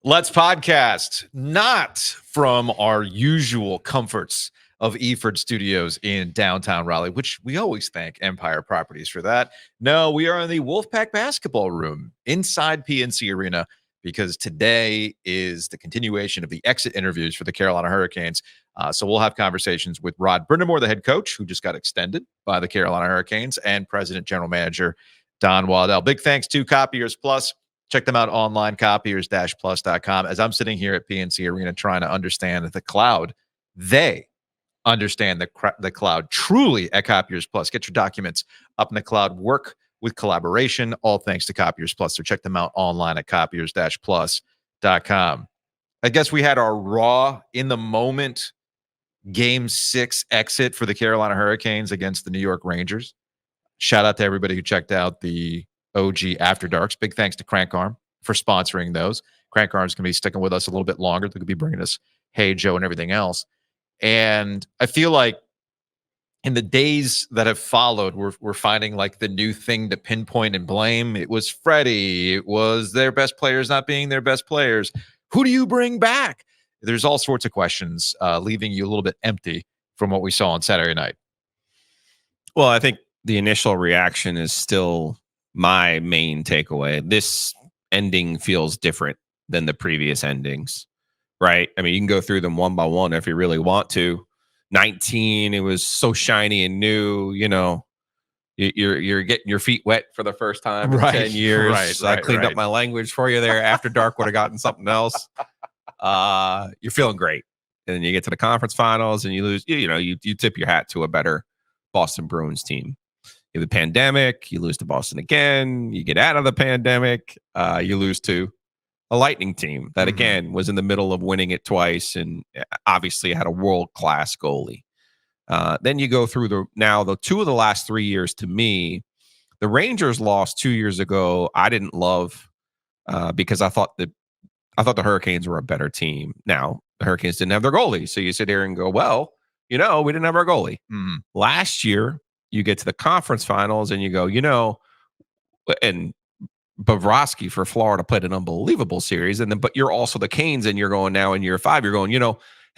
Let's podcast, not from our usual comforts of Eford Studios in downtown Raleigh, which we always thank Empire Properties for that. No, we are in the Wolfpack basketball room inside PNC Arena because today is the continuation of the exit interviews for the Carolina Hurricanes. So we'll have conversations with Brind'Amour, the head coach, who just got extended by the Carolina Hurricanes, and President General Manager Don Waddell. Big thanks to Copiers Plus. Check them out online, copiers-plus.com. As I'm sitting here at PNC Arena trying to understand the cloud, they understand the cloud truly at Copiers Plus. Get your documents up in the cloud. Work with collaboration, all thanks to Copiers Plus. So check them out online at copiers-plus.com. I guess we had our raw, in-the-moment Game 6 exit for the Carolina Hurricanes against the New York Rangers. Shout out to everybody who checked out the OG After Darks. Big thanks to Crank Arm for sponsoring those. Crank Arm's going to be sticking with us a little bit longer. They could be bringing us Hey Joe and everything else. And I feel like in the days that have followed, we're finding like the new thing to pinpoint and blame. It was Freddie. It was their best players not being their best players. Who do you bring back? There's all sorts of questions, leaving you a little bit empty from what we saw on Saturday night. Well, I think the initial reaction is still my main takeaway. This ending feels different than the previous endings, right? I mean, you can go through them one by one if you really want to. 19, it was so shiny and new, you know, you're getting your feet wet for the first time in 10 years. I cleaned up my language for you there. After Dark would have gotten something else. You're feeling great. And then you get to the conference finals and you lose, you tip your hat to a better Boston Bruins team. You have the pandemic, you lose to Boston again, you get out of the pandemic, you lose to a Lightning team that, again, was in the middle of winning it twice and obviously had a world-class goalie. Then you go through the two of the last 3 years. To me, the Rangers lost 2 years ago. I didn't love because I thought the Hurricanes were a better team. Now, the Hurricanes didn't have their goalie. So you sit here and go, well, we didn't have our goalie. Last year, you get to the conference finals and you go, and Bobrovsky for Florida played an unbelievable series. And then, but you're also the Canes and you're going now in year 5, you're going,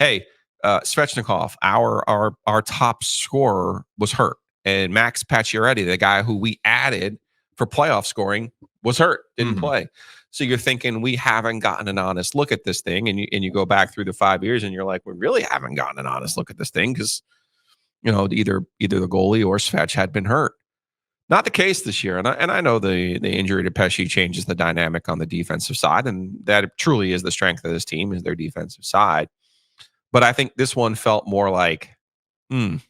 hey, Svechnikov, our top scorer was hurt. And Max Pacioretty, the guy who we added for playoff scoring, was hurt, didn't play. So you're thinking we haven't gotten an honest look at this thing. And you go back through the 5 years and you're like, we really haven't gotten an honest look at this thing because either the goalie or Svech had been hurt. Not the case this year. And I know the injury to Pesce changes the dynamic on the defensive side, and that truly is the strength of this team, is their defensive side. But I think this one felt more like, this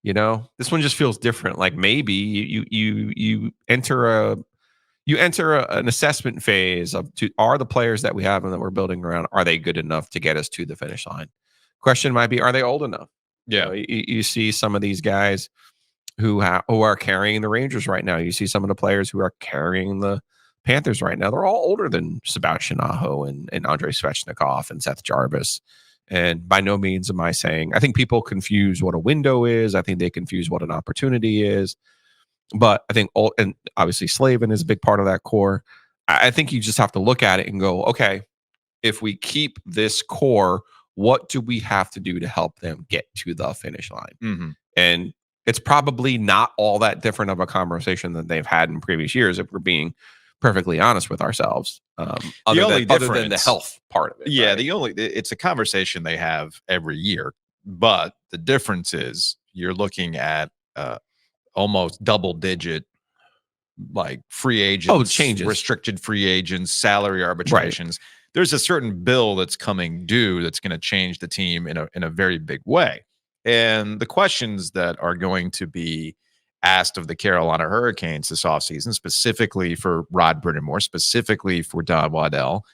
one just feels different. Like maybe you enter an assessment phase are the players that we have and that we're building around, are they good enough to get us to the finish line? Question might be, are they old enough? Yeah. You see some of these guys who are carrying the Rangers right now. You see some of the players who are carrying the Panthers right now. They're all older than Sebastian Aho and Andrei Svechnikov and Seth Jarvis. And by no means am I saying, I think people confuse what a window is. I think they confuse what an opportunity is. But I think, and obviously Slavin is a big part of that core. I think you just have to look at it and go, okay, if we keep this core, what do we have to do to help them get to the finish line? And it's probably not all that different of a conversation than they've had in previous years, if we're being perfectly honest with ourselves. Other than the health part of it. Yeah, right? It's a conversation they have every year, but the difference is you're looking at almost double-digit like free agents, changes, restricted free agents, salary arbitrations. Right. There's a certain bill that's coming due that's going to change the team in a very big way. And the questions that are going to be asked of the Carolina Hurricanes this offseason, specifically for Brind'Amour, specifically for Don Waddell,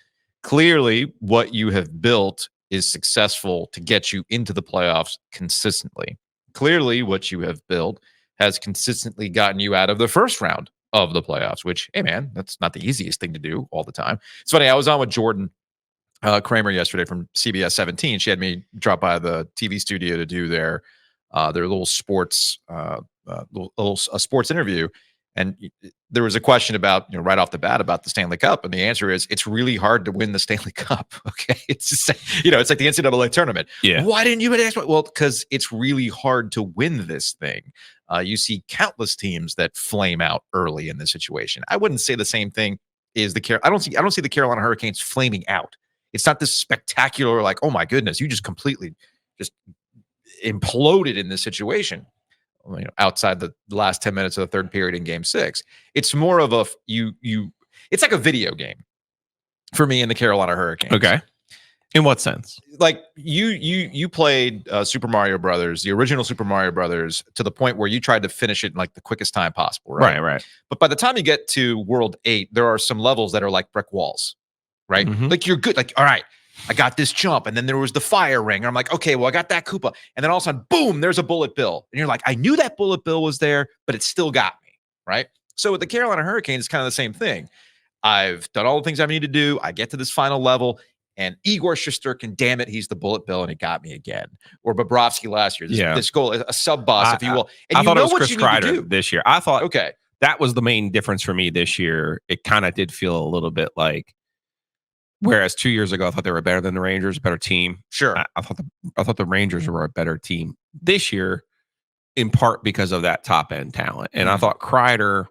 clearly what you have built is successful to get you into the playoffs consistently. Clearly what you have built has consistently gotten you out of the first round of the playoffs, which, hey man, that's not the easiest thing to do all the time. It's funny, I was on with Jordan Kramer yesterday from CBS 17. She had me drop by the TV studio to do their little sports, a sports interview. And there was a question about, right off the bat about the Stanley Cup. And the answer is it's really hard to win the Stanley Cup. Okay. It's just, it's like the NCAA tournament. Yeah. Why didn't you ask? Well, because it's really hard to win this thing. You see countless teams that flame out early in this situation. I wouldn't say the same thing is I don't see the Carolina Hurricanes flaming out. It's not this spectacular, like, oh my goodness, you just completely just imploded in this situation. Outside the last 10 minutes of the third period in Game 6, it's more of a it's like a video game for me in the Carolina Hurricanes. Okay, in what sense? Like you played Super Mario Brothers, the original Super Mario Brothers, to the point where you tried to finish it in like the quickest time possible, right? Right. But by the time you get to World 8, there are some levels that are like brick walls, right? Mm-hmm. Like you're good, like all right. I got this jump, and then there was the fire ring. And I'm like, okay, well, I got that Koopa. And then all of a sudden, boom, there's a bullet bill. And you're like, I knew that bullet bill was there, but it still got me, right? So with the Carolina Hurricanes, it's kind of the same thing. I've done all the things I need to do. I get to this final level, and Igor Shesterkin, damn it, he's the bullet bill, and it got me again. Or Bobrovsky last year, this goal, a sub-boss, if you will. And I thought it was Chris Kreider Kreider this year. I thought okay, that was the main difference for me this year. It kind of did feel a little bit like, whereas 2 years ago, I thought they were better than the Rangers, better team. Sure. I thought the Rangers were a better team this year, in part because of that top end talent. And I thought Kreider,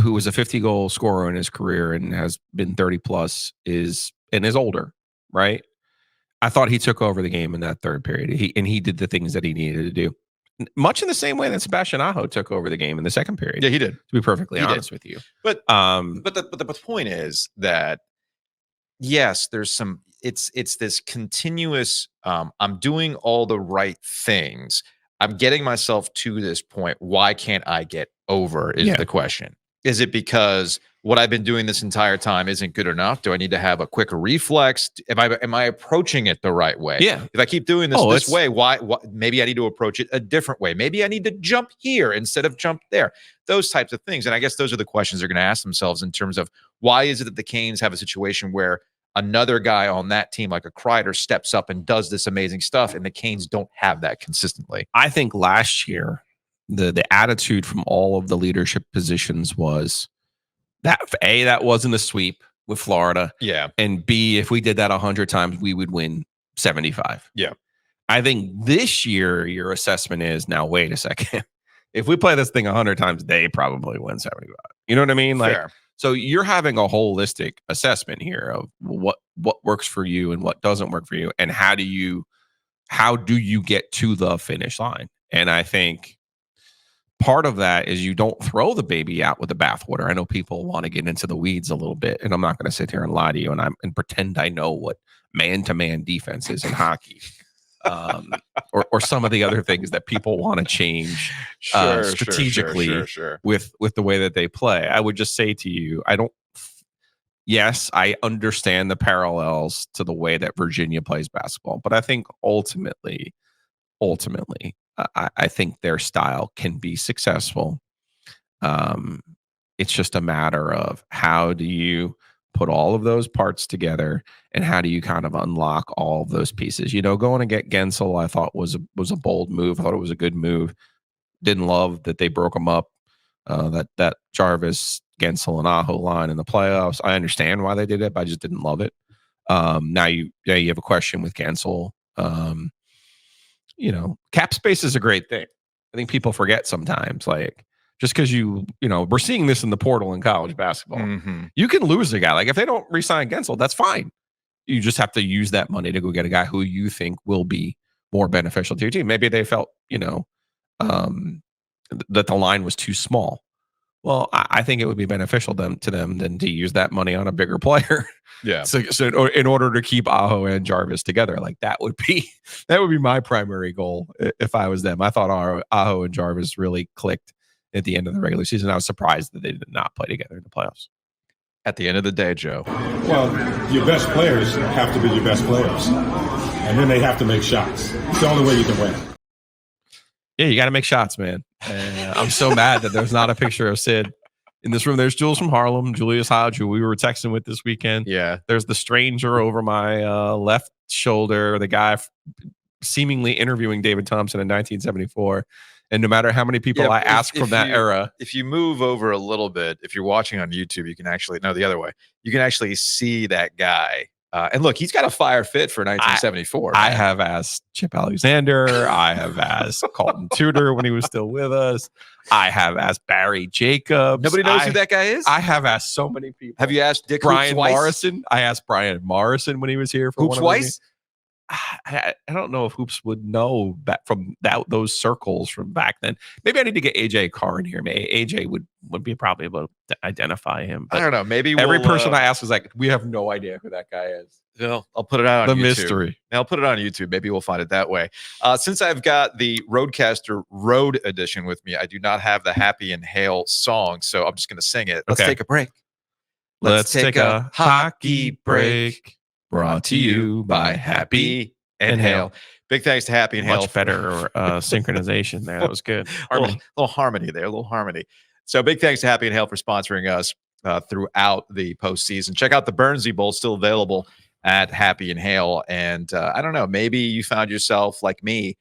who was a 50-goal scorer in his career and has been 30 plus, is older, right? I thought he took over the game in that third period. He did the things that he needed to do, much in the same way that Sebastian Aho took over the game in the second period. Yeah, he did. To be perfectly honest with you, but the point is that yes, there's some. It's this continuous. I'm doing all the right things. I'm getting myself to this point. Why can't I get over? Is the question. Is it because what I've been doing this entire time isn't good enough? Do I need to have a quicker reflex? Am I approaching it the right way? Yeah. If I keep doing this way, why? Maybe I need to approach it a different way. Maybe I need to jump here instead of jump there. Those types of things. And I guess those are the questions they're going to ask themselves in terms of why is it that the Canes have a situation where another guy on that team, like a Kreider, steps up and does this amazing stuff, and the Canes don't have that consistently. I think last year, the attitude from all of the leadership positions was that that wasn't a sweep with Florida. Yeah. And B, if we did that 100 times, we would win 75. Yeah. I think this year, your assessment is, now, wait a second. If we play this thing 100 times, they probably win 75. You know what I mean? Like, fair. So you're having a holistic assessment here of what works for you and what doesn't work for you, and how do you get to the finish line? And I think part of that is you don't throw the baby out with the bathwater. I know people want to get into the weeds a little bit, and I'm not going to sit here and lie to you and pretend I know what man-to-man defense is in hockey. Or some of the other things that people want to change strategically with the way that they play. I would just say to you, yes, I understand the parallels to the way that Virginia plays basketball, but I think ultimately, I think their style can be successful. It's just a matter of how do you put all of those parts together, and how do you kind of unlock all of those pieces? Going to get Gensel, I thought was a bold move. I thought it was a good move. Didn't love that they broke them up. That Jarvis, Gensel, and Aho line in the playoffs. I understand why they did it, but I just didn't love it. Now you have a question with Gensel. Cap space is a great thing. I think people forget sometimes, like, just because we're seeing this in the portal in college basketball. Mm-hmm. You can lose a guy. Like, if they don't re-sign Gensel, that's fine. You just have to use that money to go get a guy who you think will be more beneficial to your team. Maybe they felt, that the line was too small. Well, I think it would be beneficial to them than to use that money on a bigger player. Yeah. So in order to keep Aho and Jarvis together, like that would be my primary goal if I was them. I thought Aho and Jarvis really clicked at the end of the regular season. I was surprised that they did not play together in the playoffs. At the end of the day, Joe. Well, your best players have to be your best players. And then they have to make shots. It's the only way you can win. Yeah, you got to make shots, man. I'm so mad that there's not a picture of Sid in this room. There's Jules from Harlem, Julius Hodge, who we were texting with this weekend. Yeah. There's the stranger over my left shoulder, the guy seemingly interviewing David Thompson in 1974. And no matter how many people Yeah, I if- ask if from that you- era, If you move over a little bit, if you're watching on YouTube, you can actually no the other way. You can actually see that guy. And look, he's got a fire fit for 1974. I man. have asked Chip Alexander. I have asked Colton Tudor when he was still with us. I have asked Barry Jacobs. Nobody knows who that guy is. I have asked so many people. Have you asked Dick Brian Hoops Weiss? Morrison? I asked Brian Morrison when he was here for Hoops one of the Weiss? I don't know if Hoops would know that from those circles from back then. Maybe I need to get AJ Carr in here. Maybe AJ would be probably able to identify him. I But don't know. Maybe every we'll, person I ask is like, we have no idea who that guy is. Well, I'll put it out The on YouTube. mystery. I'll put it on YouTube. Maybe we'll find it that way. Since I've got the Roadcaster Road Edition with me, I do not have the Happy and Hail song, so I'm just going to sing it. Let's Okay. take a break. Let's take a hockey break. Brought to you by Happy and and Hail. Hail. Big thanks to Happy and Hail. Much better synchronization there. That was good. Harmony. Little harmony there, a little harmony. So big thanks to Happy and Hail for sponsoring us throughout the postseason. Check out the Bernsey Bowl, still available at Happy and Hail. And I don't know, maybe you found yourself like me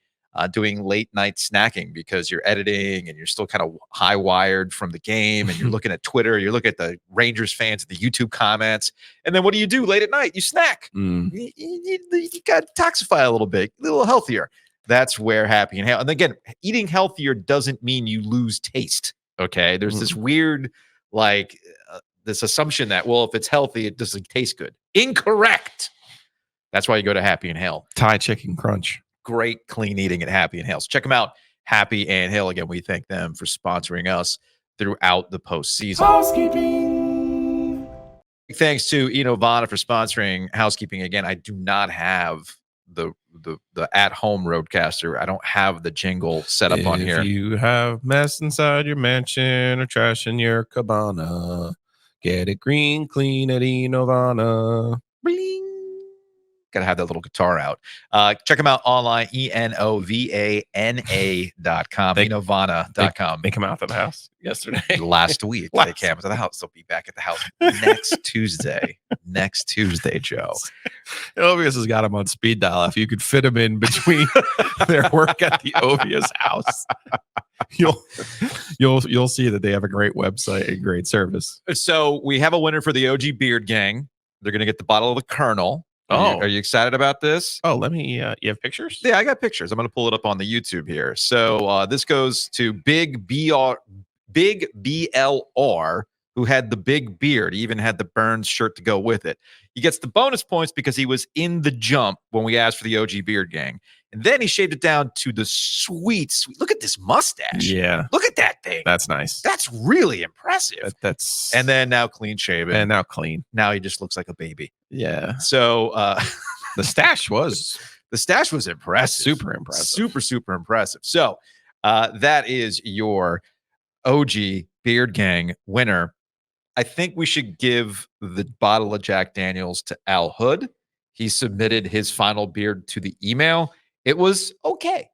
doing late night snacking because you're editing and you're still kind of high wired from the game and you're looking at Twitter, you're looking at the Rangers fans, the YouTube comments. And then what do you do late at night? You snack. Mm. You got to detoxify a little bit, a little healthier. That's where Happy and Hail. And again, eating healthier doesn't mean you lose taste. Okay. There's this weird, like, this assumption that, well, if it's healthy, it doesn't taste good. Incorrect. That's why you go to Happy and Hail. Thai chicken crunch. Great clean eating at Happy and Hail. So check them out. Happy and Hail. Again, we thank them for sponsoring us throughout the postseason. Housekeeping. Thanks to Inovana for sponsoring Housekeeping. Again, I do not have the at-home Roadcaster. I don't have the jingle set up on here. If you have mess inside your mansion or trash in your cabana, get it green, clean at Inovana. Bling. Got to have that little guitar out. Check them out online, ENOVANA.com, Inovana.com. They come out to the house yesterday. Last week, they came to the house. They'll be back at the house next Tuesday. Next Tuesday, Joe. Ovius has got them on speed dial. If you could fit them in between their work at the Ovius house, you'll see that they have a great website and great service. So we have a winner for the OG Beard Gang. They're going to get the bottle of the Colonel. Oh. Are you excited about this? Oh, let me. You have pictures? Yeah, I got pictures. I'm going to pull it up on the YouTube here. So this goes to Big BLR, who had the big beard. He even had the Burns shirt to go with it. He gets the bonus points because he was in the jump when we asked for the OG Beard Gang. And then he shaved it down to the sweet. Look at this mustache. Yeah. Look at that thing. That's nice. That's really impressive. That's And then now clean shaven. and now clean. Now he just looks like a baby. Yeah. So The stash was the stash was impressive. super impressive. Super impressive. So that is your OG Beard Gang winner. I think we should give the bottle of Jack Daniels to Al Hood. He submitted his final beard to the email. It was okay.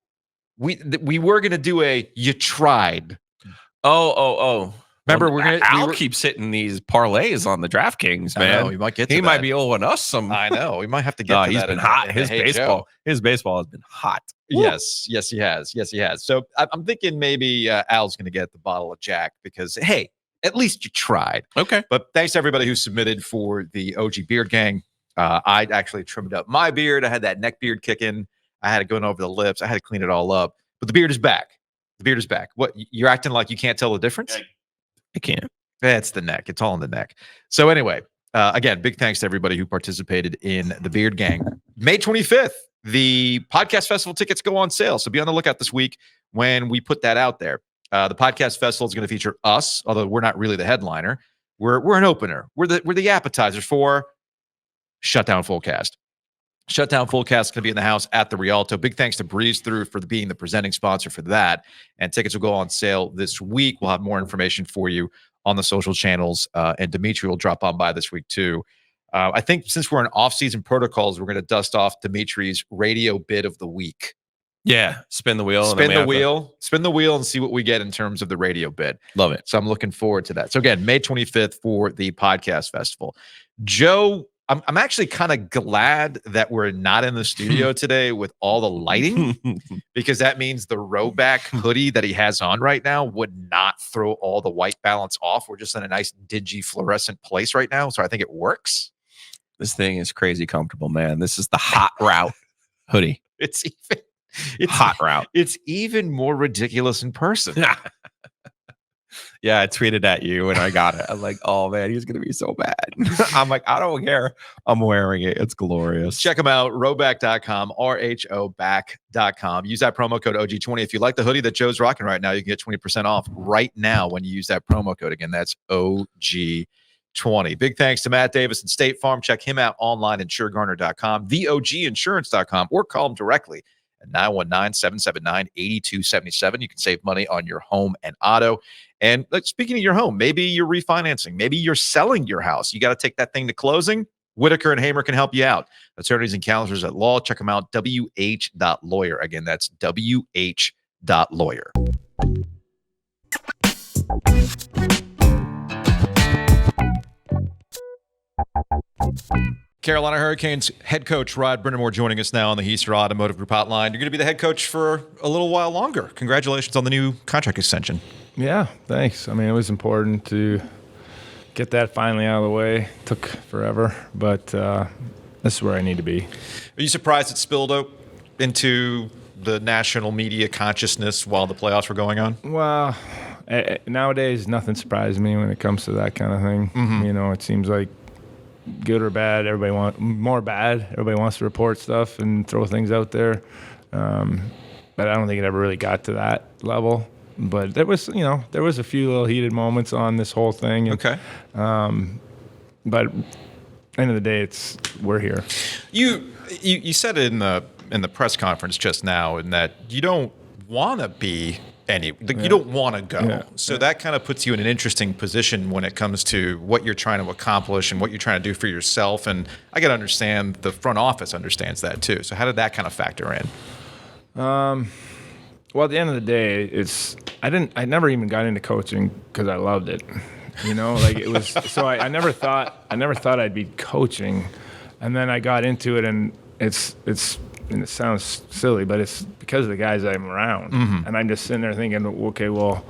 We were going to do a you tried. Oh. Remember, well, Al keeps hitting these parlays on the DraftKings, man. We might get to he that. might be owing us some. I know. We might have to get to He's that. been in hot. the His Hey baseball. Joe. His baseball has been hot. Yes, he has. So I'm thinking maybe Al's going to get the bottle of Jack because, hey, at least you tried. Okay. But thanks to everybody who submitted for the OG Beard Gang. I actually trimmed up my beard. I had that neck beard kicking. I had it going over the lips. I had to clean it all up. But the beard is back. The beard is back. What, you're acting like you can't tell the difference? I can't. It's the neck. It's all in the neck. So anyway, again, big thanks to everybody who participated in the Beard Gang. May 25th, the Podcast Festival tickets go on sale. So be on the lookout this week when we put that out there. The Podcast Festival is going to feature us, although we're not really the headliner. We're an opener. We're the appetizers for Shutdown Fullcast. Shutdown Fullcast is going to be in the house at the Rialto. Big thanks to Breeze Through for being the presenting sponsor for that. And tickets will go on sale this week. We'll have more information for you on the social channels. And Dimitri will drop on by this week too. I think since we're in off-season protocols, we're going to dust off Dimitri's radio bid of the week. Yeah. Spin the wheel. Spin the wheel and see what we get in terms of the radio bid. Love it. So I'm looking forward to that. So again, May 25th for the Podcast Festival. Joe, I'm actually kind of glad that we're not in the studio today with all the lighting, because that means the rowback hoodie that he has on right now would not throw all the white balance off. We're just in a nice dingy fluorescent place right now, so I think it works. This thing is crazy comfortable, man. This is the hot route hoodie. It's Hot route. It's even more ridiculous in person. Yeah, I tweeted at you when I got it. I was like, oh man, he's gonna be so bad. I'm like, I don't care. I'm wearing it. It's glorious. Check them out, rowback.com, RHOback.com. Use that promo code OG20. If you like the hoodie that Joe's rocking right now, you can get 20% off right now when you use that promo code. Again, that's OG20. Big thanks to Matt Davis and State Farm. Check him out online at suregarner.com, theoginsurance.com, or call him directly at 919-779-8277. You can save money on your home and auto. And speaking of your home, maybe you're refinancing. Maybe you're selling your house. You got to take that thing to closing. Whitaker and Hamer can help you out. Attorneys and counselors at law. Check them out, wh.lawyer. Again, that's wh.lawyer. Carolina Hurricanes head coach Rod Brind'Amour joining us now on the Heister Automotive Group hotline. You're going to be the head coach for a little while longer. Congratulations on the new contract extension. Yeah, thanks. I mean, it was important to get that finally out of the way. Took forever, but this is where I need to be. Are you surprised it spilled out into the national media consciousness while the playoffs were going on? Well, nowadays, nothing surprises me when it comes to that kind of thing. Mm-hmm. You know, it seems like good or bad, everybody wants more bad. Everybody wants to report stuff and throw things out there. But I don't think it ever really got to that level. But there was a few little heated moments on this whole thing. And, Okay. But end of the day, we're here. You said it in the press conference just now, in that you don't want to be you don't want to go. Yeah. So that kind of puts you in an interesting position when it comes to what you're trying to accomplish and what you're trying to do for yourself. And I got to understand the front office understands that too. So how did that kind of factor in? Well, at the end of the day, I never even got into coaching because I loved it. You know, like it was. So I never thought I'd be coaching, and then I got into it, and it's. And it sounds silly, but it's because of the guys I'm around. Mm-hmm. And I'm just sitting there thinking, okay, well,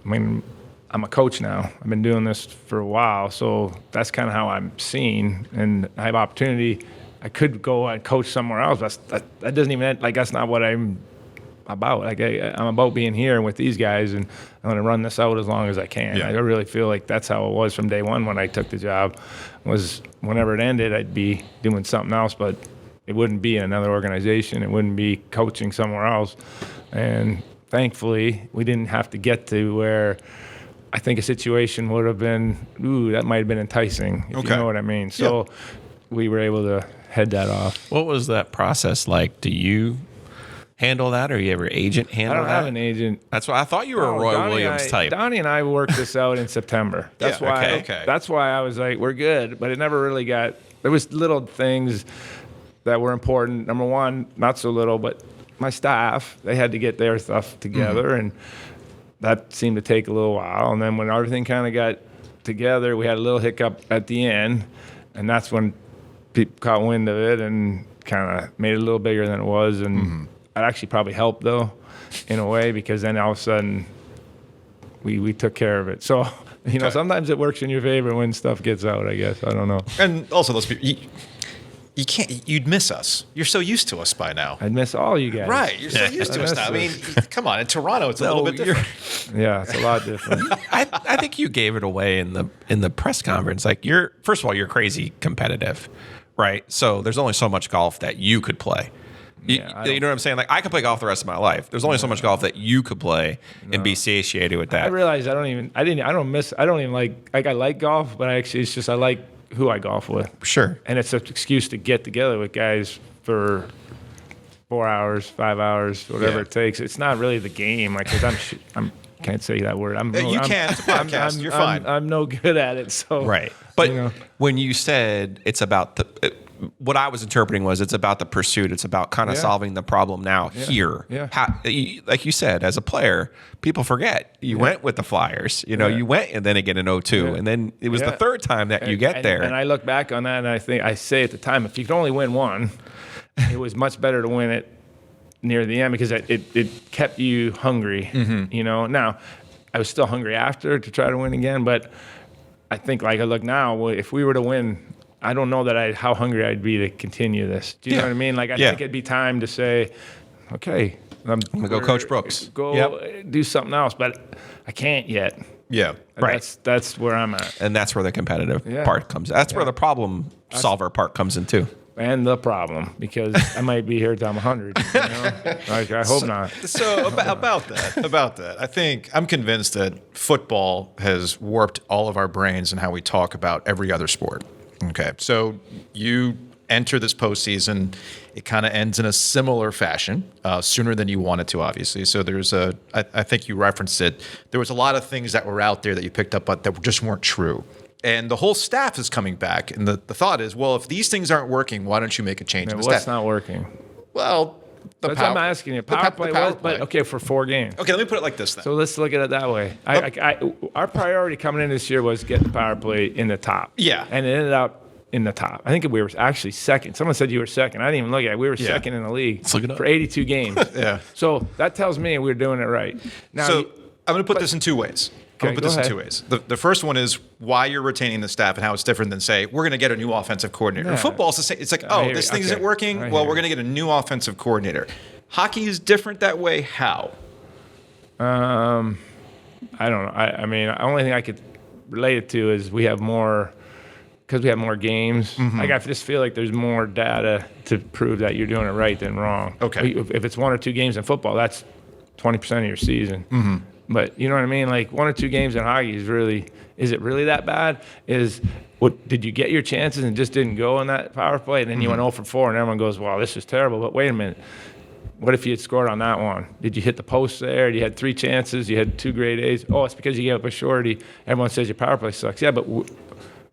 I mean, I'm a coach now. I've been doing this for a while, so that's kind of how I'm seen. And I have opportunity. I could go and coach somewhere else, but that doesn't even, like, that's not what I'm about. Like, I'm about being here with these guys, and I'm going to run this out as long as I can. Yeah. I really feel like that's how it was from day one when I took the job, was whenever it ended, I'd be doing something else, but it wouldn't be in another organization. It wouldn't be coaching somewhere else. And thankfully, we didn't have to get to where I think a situation would have been, that might have been enticing, if you know what I mean. So we were able to head that off. What was that process like? Do you handle that, or you have your agent handle that? I don't have an agent. That's why I thought you were a Roy Williams type. Donnie and I worked this out in September. That's why. Okay. That's why I was like, we're good. But it never really got. There was little things that were important. Number one, not so little, but my staff, they had to get their stuff together, and that seemed to take a little while. And then when everything kind of got together, we had a little hiccup at the end, and that's when people caught wind of it and kind of made it a little bigger than it was. And that actually probably helped, though, in a way, because then all of a sudden we took care of it. So, sometimes it works in your favor when stuff gets out, I guess. I don't know. And also, those people, you'd miss us. You're so used to us by now. I'd miss all you guys. Right. You're so used to us now. I mean, come on. In Toronto, it's a little bit different. Yeah, it's a lot different. I think you gave it away in the press conference. Like, first of all, you're crazy competitive, right? So there's only so much golf that you could play. You know what I'm saying? Like, I could play golf the rest of my life. There's only so much golf that you could play and be satiated with that. I realized I don't even like golf, but it's just I like who I golf with. Sure. And it's an excuse to get together with guys for 4 hours, 5 hours, whatever it takes. It's not really the game. Like, cause I'm can't say that word. You can. It's a podcast. You're fine. I'm no good at it. So right. But when you said it's about what I was interpreting was it's about the pursuit. It's about kind of solving the problem now here. Yeah. Like you said, as a player, people forget you went with the Flyers. You know, you went and then again in 02, and then it was the third time that you get there. And I look back on that, and I say at the time, if you could only win one, it was much better to win it near the end because it kept you hungry. You know, now I was still hungry after to try to win again, but I think like I look now, if we were to win, I don't know that how hungry I'd be to continue this. Do you know what I mean? Like I think it'd be time to say, okay, I'm gonna go Coach Brooks. Go do something else, but I can't yet. Yeah. Right. That's where I'm at. And that's where the competitive part comes. That's where the problem solver part comes in too. And the problem, because I might be here till I'm 100. You know? Like, I hope not. So about that, I think I'm convinced that football has warped all of our brains and how we talk about every other sport. Okay, so you enter this postseason, it kind of ends in a similar fashion, sooner than you wanted to, obviously. So there's I think you referenced it. There was a lot of things that were out there that you picked up, but that just weren't true. And the whole staff is coming back. And the thought is, well, if these things aren't working, why don't you make a change in the What's staff? not working? Well, That's what I'm asking you. Power play, but okay, for 4 games. Okay, let me put it like this then. So let's look at it that way. Our priority coming in this year was get the power play in the top. Yeah. And it ended up in the top. I think we were actually second. Someone said you were second. I didn't even look at it. We were second in the league for 82 games. So that tells me we're doing it right. Now, so I'm going to put this in 2 ways. I'm going to put this in 2 ways. The first one is why you're retaining the staff and how it's different than, say, we're going to get a new offensive coordinator. Yeah. Football is the same. It's like, this thing isn't working. Well, we're going to get a new offensive coordinator. Hockey is different that way. How? I don't know. I mean, the only thing I could relate it to is we have more, because we have more games. Like I just feel like there's more data to prove that you're doing it right than wrong. Okay. If it's 1 or 2 games in football, that's 20% of your season. But you know what I mean? Like 1 or 2 games in hockey is it really that bad? Did you get your chances and just didn't go on that power play? And then you went 0 for 4 and everyone goes, wow, this is terrible. But wait a minute. What if you had scored on that one? Did you hit the post there? You had 3 chances. You had 2 grade A's. Oh, it's because you gave up a shorty. Everyone says your power play sucks. Yeah, but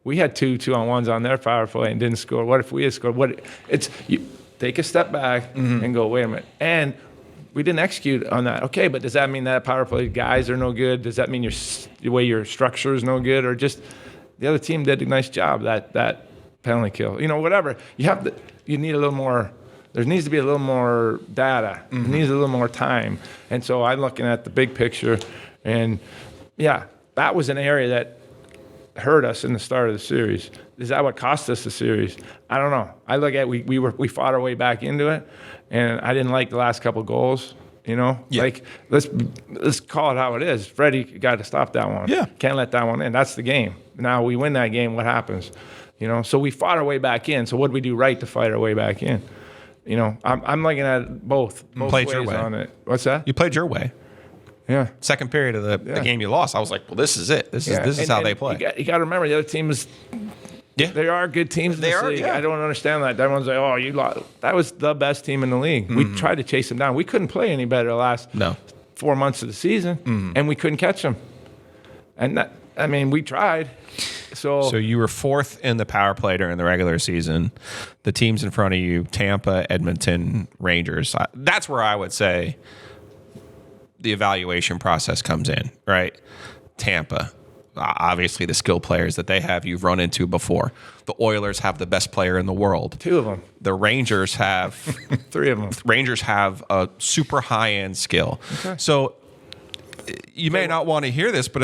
we had 2 2-on-1s on their power play and didn't score. What if we had scored? You take a step back and go, wait a minute. And we didn't execute on that. Okay, but does that mean that power play guys are no good? Does that mean the way your structure is no good, or just the other team did a nice job that penalty kill? You know, whatever. You need a little more. There needs to be a little more data. There needs a little more time. And so I'm looking at the big picture, and that was an area that hurt us in the start of the series. Is that what cost us the series? I don't know. I look at we fought our way back into it, and I didn't like the last couple goals. You know, like let's call it how it is. Freddie got to stop that one. Yeah, can't let that one in. That's the game. Now we win that game. What happens? You know, so we fought our way back in. So what did we do right to fight our way back in? You know, I'm looking at both ways your way on it. What's that? You played your way. Yeah. Second period of the game you lost, I was like, well, this is it. This is how they play. You got to remember, the other team is. Yeah. There are good teams in this league. Yeah. I don't understand that. Everyone's like, oh, you lost. That was the best team in the league. We tried to chase them down. We couldn't play any better the last 4 months of the season, and we couldn't catch them. And we tried. So you were 4th in the power play during the regular season. The teams in front of you, Tampa, Edmonton, Rangers. That's where I would say the evaluation process comes in, right? Tampa. Obviously, the skill players that they have, you've run into before. The Oilers have the best player in the world. 2 of them. The Rangers have 3 of them. Rangers have a super high-end skill. Okay. So you may not want to hear this, but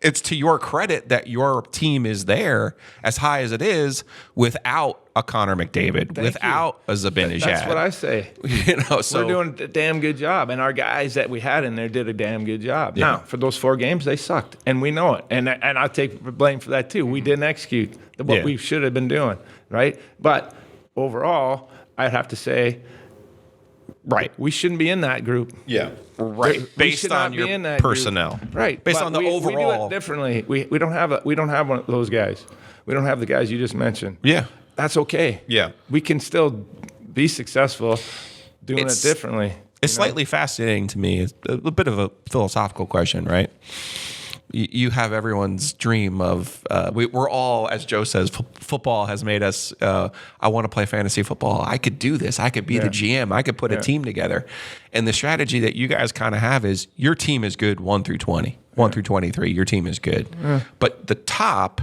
it's to your credit that your team is there as high as it is without a Connor McDavid, without a Zibanejad. That's what I say. You know, so we're doing a damn good job, and our guys that we had in there did a damn good job. Yeah. Now, for those 4 games, they sucked, and we know it. And I take blame for that too. We didn't execute what we should have been doing, right? But overall, I'd have to say, we shouldn't be in that group. Yeah. Right. Based on your personnel. Group. Right. Based on the overall. We do it differently. We don't have one of those guys. We don't have the guys you just mentioned. Yeah. That's okay. Yeah. We can still be successful doing it differently. It's slightly fascinating to me. It's a bit of a philosophical question, right? you have everyone's dream of we're all, as Joe says, football has made us. I want to play fantasy football. I could do this. I could be the GM. I could put a team together. And the strategy that you guys kind of have is your team is good 1 through 20, 1 through 23. Your team is good, but the top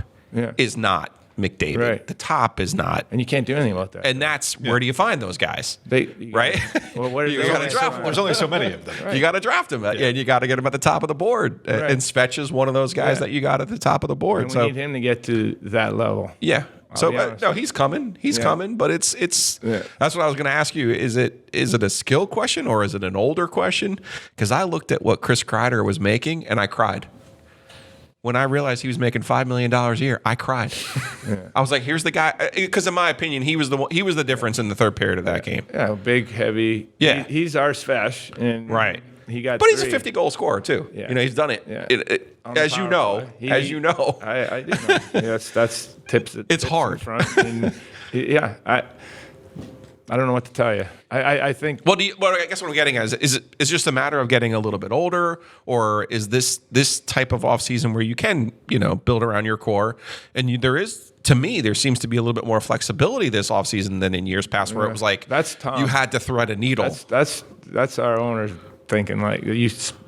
is not McDavid. Right. The top is not, and you can't do anything about that. and that's where do you find those guys? Right? Well, what You they gotta only draft them. There's only so many of them. You got to draft them, and you got to get them at the top of the board. Right. And Svetch is one of those guys that you got at the top of the board. And we So need him to get to that level. yeah. So be honest. no, he's coming. He's coming. But it's that's what I was going to ask you. Is it a skill question or is it an older question? Because I looked at what Chris Kreider was making and I cried. When I realized he was making $5 million a year, I cried. I was like, "Here's the guy." Because in my opinion, he was the difference in the third period of that game. Yeah, big, heavy. Yeah. He's our Svesh, and Right. he got. But he's a 3. 50-goal scorer too. Yeah. You know, he's done it. Yeah. On the As you power know, play. as you know, I did know. Yeah, that's tips. It's tips in hard. front. And, I don't know what to tell you. I think. Well, I guess what I'm getting at is it just a matter of getting a little bit older, or is this type of offseason where you can, build around your core, and there seems to be a little bit more flexibility this offseason than in years past, where it was like That's tough. you had to thread a needle. That's our owner's thinking, like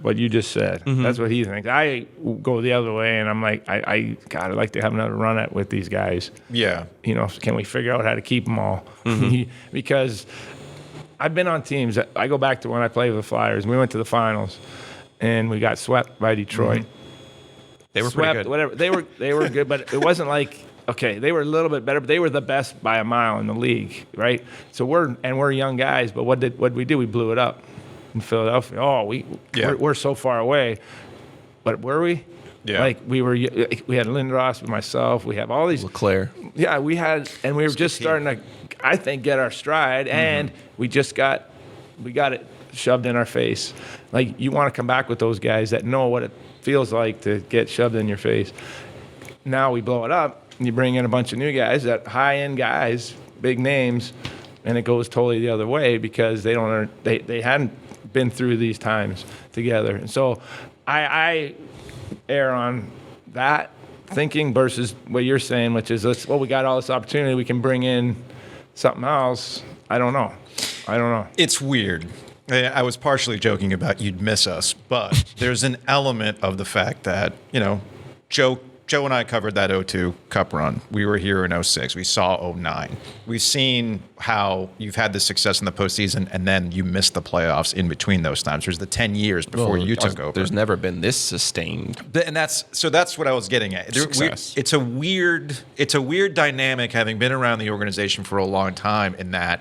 what you just said. Mm-hmm. That's what he thinks. I go the other way, and I'm like, I'd like to have another run at with these guys. Yeah. Can we figure out how to keep them all? Mm-hmm. Because I've been on teams. I go back to when I played with the Flyers. We went to the finals, and we got swept by Detroit. They were Swept, pretty good. whatever. They were good, but it wasn't like. Okay, they were a little bit better, but they were the best by a mile in the league, right? So we're young guys, but what did we do? We blew it up in Philadelphia. Oh, we're so far away, but were we? Yeah. Like we had Lindros, myself. We have all these. LeClaire. Yeah, we were just starting to, I think, get our stride, and we got it shoved in our face. Like you want to come back with those guys that know what it feels like to get shoved in your face. Now we blow it up. You bring in a bunch of new guys, that high-end guys, big names, and it goes totally the other way because they hadn't been through these times together. And so I err on that thinking versus what you're saying, which is, we got all this opportunity, we can bring in something else. I don't know. It's weird. I was partially joking about you'd miss us, but there's an element of the fact that, Joe and I covered that 02 Cup run. We were here in 06. We saw 09. We've seen how you've had the success in the postseason, and then you missed the playoffs in between those times. There's the 10 years before you took over. There's never been this sustained. And that's what I was getting at. Success. It's a weird dynamic having been around the organization for a long time in that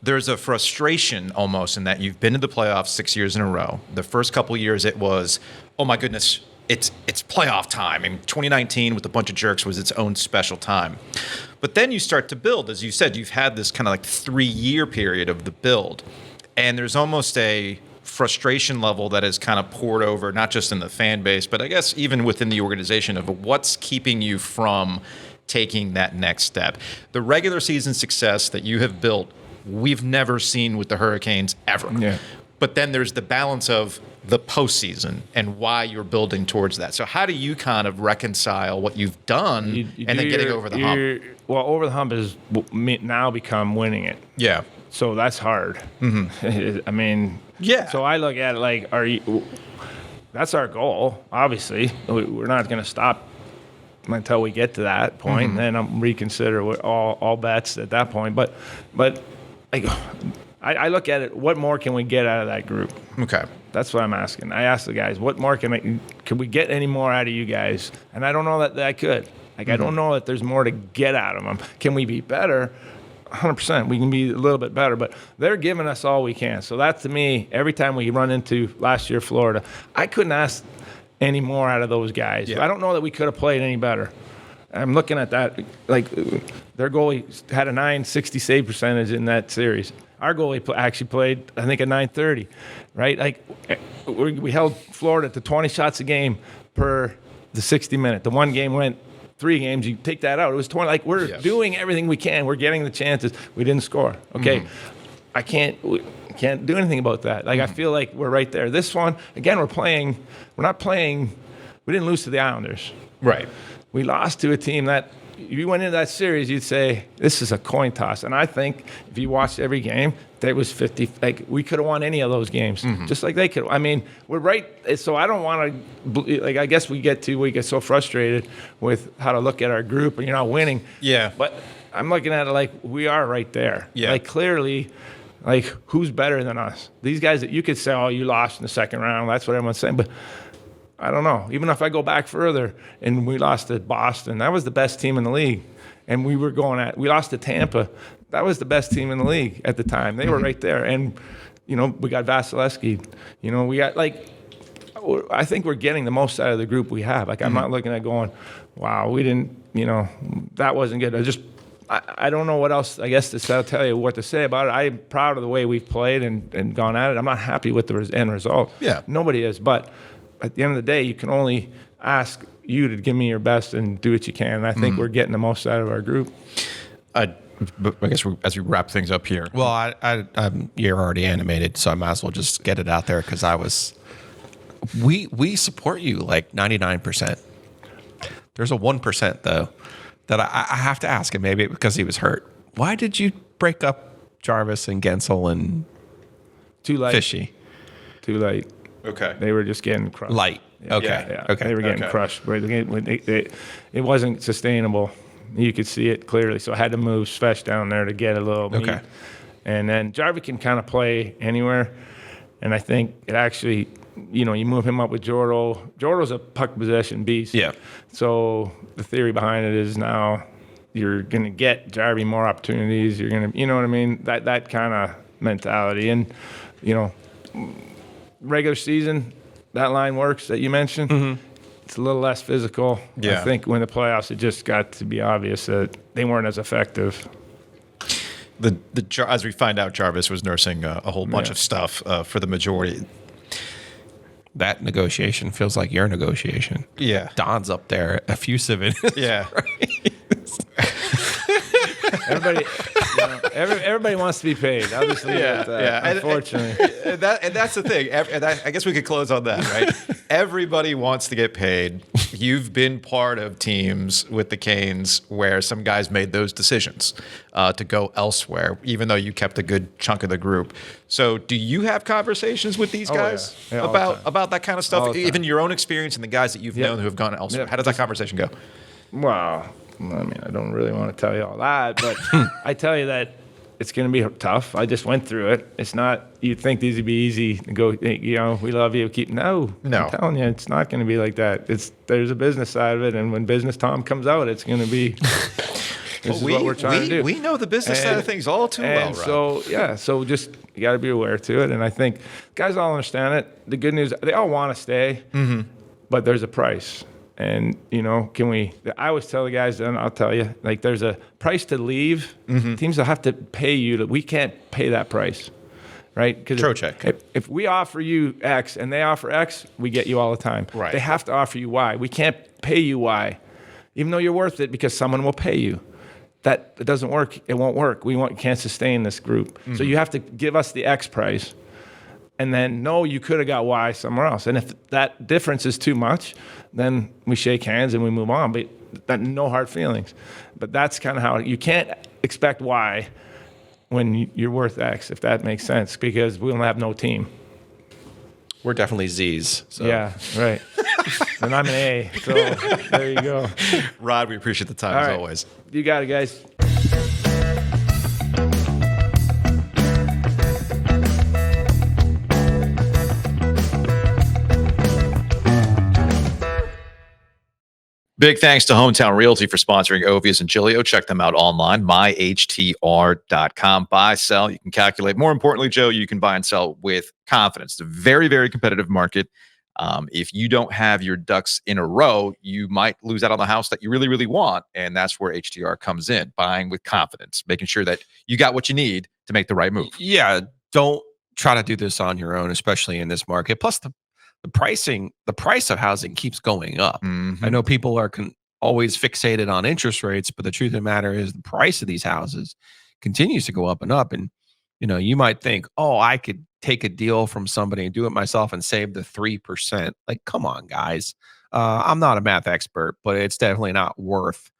there's a frustration almost in that you've been to the playoffs 6 years in a row. The first couple of years it was, oh my goodness, it's playoff time. I mean, 2019 with a bunch of jerks was its own special time. But then you start to build. As you said, you've had this kind of like 3-year period of the build. And there's almost a frustration level that is kind of poured over, not just in the fan base, but I guess even within the organization of what's keeping you from taking that next step. The regular season success that you have built, we've never seen with the Hurricanes ever. Yeah. But then there's the balance of the postseason and why you're building towards that. So how do you kind of reconcile what you've done and then getting over the hump? Well, over the hump is now become winning it. Yeah. So that's hard. Mm-hmm. I mean, yeah. So I look at it like, that's our goal, obviously. We're not going to stop until we get to that point. Mm-hmm. Then I'll reconsider all bets at that point. But I look at it, what more can we get out of that group? Okay. That's what I'm asking. I asked the guys, what more can we get any more out of you guys? And I don't know that I could. I don't know that there's more to get out of them. Can we be better? 100%. We can be a little bit better, but they're giving us all we can. So that, to me, every time we run into last year Florida, I couldn't ask any more out of those guys. Yeah. I don't know that we could have played any better. I'm looking at that, like their goalie had a .960 save percentage in that series. Our goalie actually played, I think, a .930, right? Like we held Florida to 20 shots a game per the 60 minute. The one game went 3 games. You take that out, it was 20. Like we're doing everything we can. We're getting the chances. We didn't score. Okay, I can't do anything about that. Like I feel like we're right there. This one, again, we're not playing. We didn't lose to the Islanders. Right. We lost to a team that, if you went into that series, you'd say, this is a coin toss. And I think if you watched every game, there was 50. Like, we could have won any of those games, just like they could. I mean, we're right. So I don't want to, like, I guess we get so frustrated with how to look at our group and you're not winning. Yeah. But I'm looking at it like we are right there. Yeah. Like, clearly, like, who's better than us? These guys that you could say, oh, you lost in the second round. That's what everyone's saying. But I don't know. Even if I go back further and we lost to Boston, that was the best team in the league. And we lost to Tampa. That was the best team in the league at the time. They were right there. And, you know, we got Vasilevsky. You know, we got, like, I think we're getting the most out of the group we have. Like, I'm not looking at going, wow, we didn't, you know, that wasn't good. I don't know what else, I guess, to tell you what to say about it. I'm proud of the way we've played and gone at it. I'm not happy with the end result. Yeah. Nobody is. But at the end of the day, you can only ask you to give me your best and do what you can. And I think we're getting the most out of our group. But I guess as we wrap things up here. Well, you're already animated, so I might as well just get it out there because we support you like 99%. There's a 1% though that I have to ask, and maybe because he was hurt. Why did you break up Jarvis and Gensel and Too late. Fishy? Too late. Okay. They were just getting crushed. Light. Okay. Yeah. Okay. They were getting crushed. It wasn't sustainable. You could see it clearly. So I had to move Svesh down there to get a little meat. Okay. And then Jarvis can kind of play anywhere. And I think it actually, you know, you move him up with Jordo. Jordo's a puck possession beast. Yeah. So the theory behind it is now you're going to get Jarvis more opportunities. You're going to, you know what I mean? That kind of mentality. And, you know, regular season, that line works that you mentioned. It's a little less physical. Yeah. I think when the playoffs, it just got to be obvious that they weren't as effective. As we find out, Jarvis was nursing a whole bunch of stuff for the majority. That negotiation feels like your negotiation. Yeah. Don's up there, effusive in it. Yeah. Everybody wants to be paid. Obviously, unfortunately. And that's the thing. I guess we could close on that, right? Everybody wants to get paid. You've been part of teams with the Canes where some guys made those decisions to go elsewhere, even though you kept a good chunk of the group. So do you have conversations with these guys Yeah, all the time. about that kind of stuff? Even your own experience and the guys that you've known who have gone elsewhere. How does that conversation go? Wow. I mean, I don't really want to tell you all that, but I tell you that it's going to be tough. I just went through it. It's not, you'd think these would be easy to go, you know, we love you, No. I'm telling you, it's not going to be like that. There's a business side of it, and when Business Tom comes out, it's going to be, this is what we're trying to do. We know the business side of things all too well, right? So just, you got to be aware to it, and I think guys all understand it. The good news, they all want to stay, but there's a price. And, you know, I always tell the guys, and I'll tell you, like, there's a price to leave. Teams will have to pay you. We can't pay that price, right? Because if we offer you X and they offer X, we get you all the time. Right. They have to offer you Y. We can't pay you Y, even though you're worth it, because someone will pay you. That doesn't work. It won't work. Can't sustain this group. So you have to give us the X price. And then, no, you could have got Y somewhere else. And if that difference is too much, then we shake hands and we move on. But no hard feelings. But that's kind of how you can't expect Y when you're worth X, if that makes sense, because we'll have no team. We're definitely Z's. So. Yeah, right. And I'm an A. So there you go. Rod, we appreciate the time as always. You got it, guys. Big thanks to Hometown Realty for sponsoring Ovius and Gilio. Check them out online, myhtr.com. Buy, sell, you can calculate. More importantly, Joe, you can buy and sell with confidence. It's a very, very competitive market. If you don't have your ducks in a row, you might lose out on the house that you really, really want. And that's where HTR comes in, buying with confidence, making sure that you got what you need to make the right move. Yeah, don't try to do this on your own, especially in this market. Plus, the price of housing keeps going up. I know people are always fixated on interest rates, but the truth of the matter is the price of these houses continues to go up and up. And, you know, you might think, oh, I could take a deal from somebody and do it myself and save the 3%. Like, come on, guys. I'm not a math expert, but it's definitely not worth.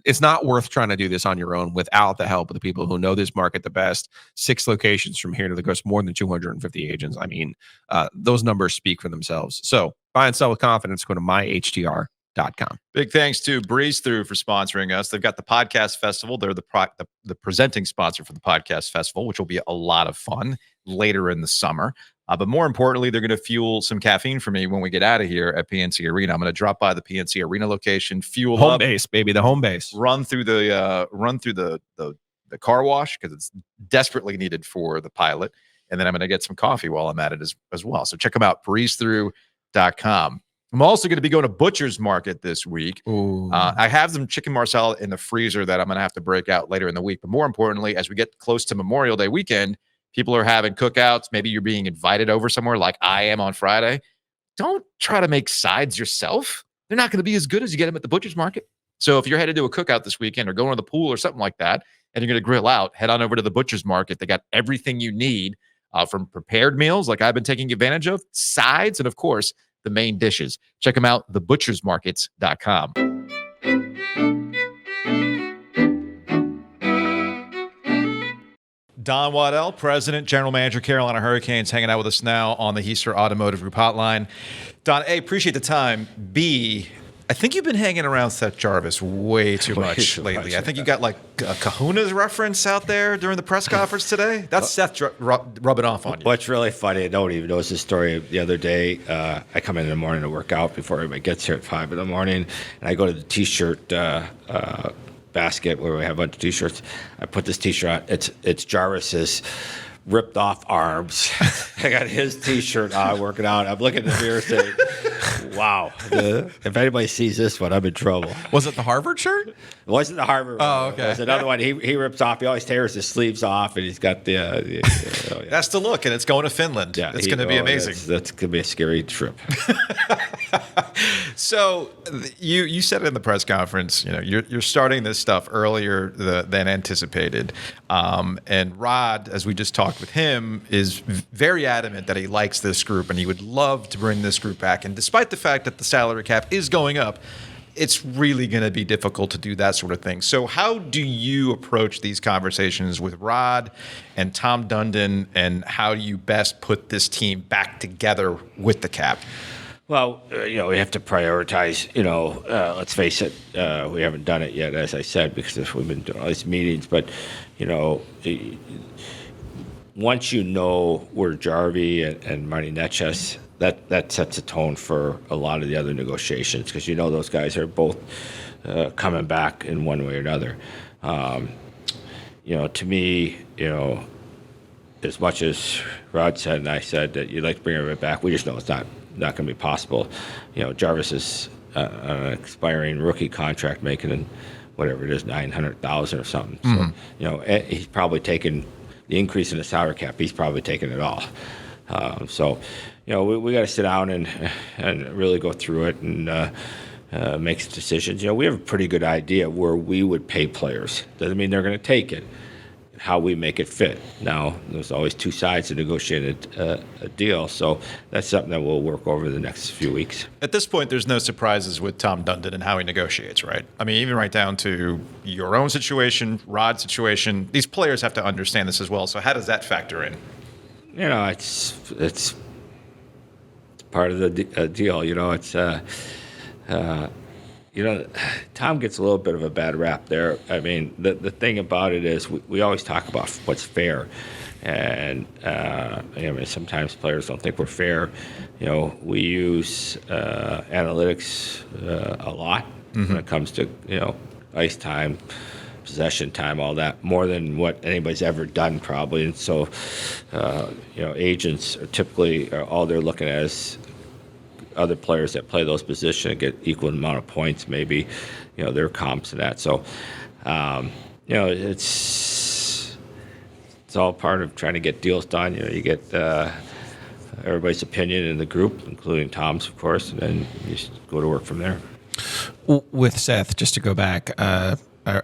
It's not worth trying to do this on your own without the help of the people who know this market the best. 6 locations from here to the coast, more than 250 agents. I mean, those numbers speak for themselves. So buy and sell with confidence. Go to myhtr.com. Big thanks to Breeze Through for sponsoring us. They've got the podcast festival. They're the presenting sponsor for the podcast festival, which will be a lot of fun later in the summer. But more importantly, they're going to fuel some caffeine for me when we get out of here at PNC Arena. I'm going to drop by the PNC Arena location, fuel Home up, base, baby, the home base. run through the car wash because it's desperately needed for the pilot, and then I'm going to get some coffee while I'm at it as well. So check them out, breezethrough.com. I'm also going to be going to Butcher's Market this week. I have some chicken marsala in the freezer that I'm going to have to break out later in the week. But more importantly, as we get close to Memorial Day weekend, people are having cookouts. Maybe you're being invited over somewhere like I am on Friday. Don't try to make sides yourself. They're not going to be as good as you get them at the Butcher's Market. So if you're headed to a cookout this weekend or going to the pool or something like that, and you're going to grill out, head on over to the Butcher's Market. They got everything you need from prepared meals like I've been taking advantage of, sides, and of course, the main dishes. Check them out, thebutchersmarkets.com. Don Waddell, President, General Manager, Carolina Hurricanes, hanging out with us now on the Heister Automotive Group hotline. Don, A, appreciate the time. B, I think you've been hanging around Seth Jarvis way too much lately. I think you got like a Kahuna's reference out there during the press conference today. That's Seth rubbing off on you. What's really funny, I don't even know, is this story the other day. I come in the morning to work out before everybody gets here at 5 in the morning, and I go to the T-shirt basket where we have a bunch of T-shirts. I put this T-shirt on. It's Jarvis's ripped off arms. I got his T-shirt on working out. I'm looking in the mirror saying, wow, if anybody sees this one, I'm in trouble. Was it the Harvard shirt? It wasn't the Harvard one. Oh, okay. It was another one. He rips off. He always tears his sleeves off, and he's got the yeah. That's the look, and it's going to Finland. Yeah, it's going to be amazing. That's going to be a scary trip. So you said in the press conference, you're starting this stuff earlier than anticipated. And Rod, as we just talked with him, is very adamant that he likes this group and he would love to bring this group back. And despite the fact that the salary cap is going up, it's really going to be difficult to do that sort of thing. So how do you approach these conversations with Rod and Tom Dundon, and how do you best put this team back together with the cap? Well, we have to prioritize. Let's face it, we haven't done it yet, as I said, because we've been doing all these meetings. But, once you know where Jarvie and Marty Netchess, that sets a tone for a lot of the other negotiations, because those guys are both coming back in one way or another. To me, as much as Rod said and I said that you'd like to bring everybody back, we just know it's not going to be possible. Jarvis is an expiring rookie contract, making whatever it is, $900,000 or something. Mm-hmm. So he's probably taken the increase in the salary cap. He's probably taken it all. We got to sit down and really go through it and make decisions. We have a pretty good idea where we would pay players. Doesn't mean they're going to take it. How we make it fit. Now, there's always two sides to negotiate a deal, so that's something that we'll work over the next few weeks. At this point, there's no surprises with Tom Dundon and how he negotiates, right? I mean, even right down to your own situation, Rod's situation. These players have to understand this as well. So how does that factor in? It's part of the deal. Tom gets a little bit of a bad rap there. I mean, the thing about it is we always talk about what's fair. And sometimes players don't think we're fair. We use analytics a lot when it comes to, ice time, possession time, all that, more than what anybody's ever done probably. And so, agents are typically, all they're looking at is other players that play those positions and get equal amount of points, maybe, their comps and that. So, it's all part of trying to get deals done. You get everybody's opinion in the group, including Tom's, of course, and then you just go to work from there. With Seth, just to go back, I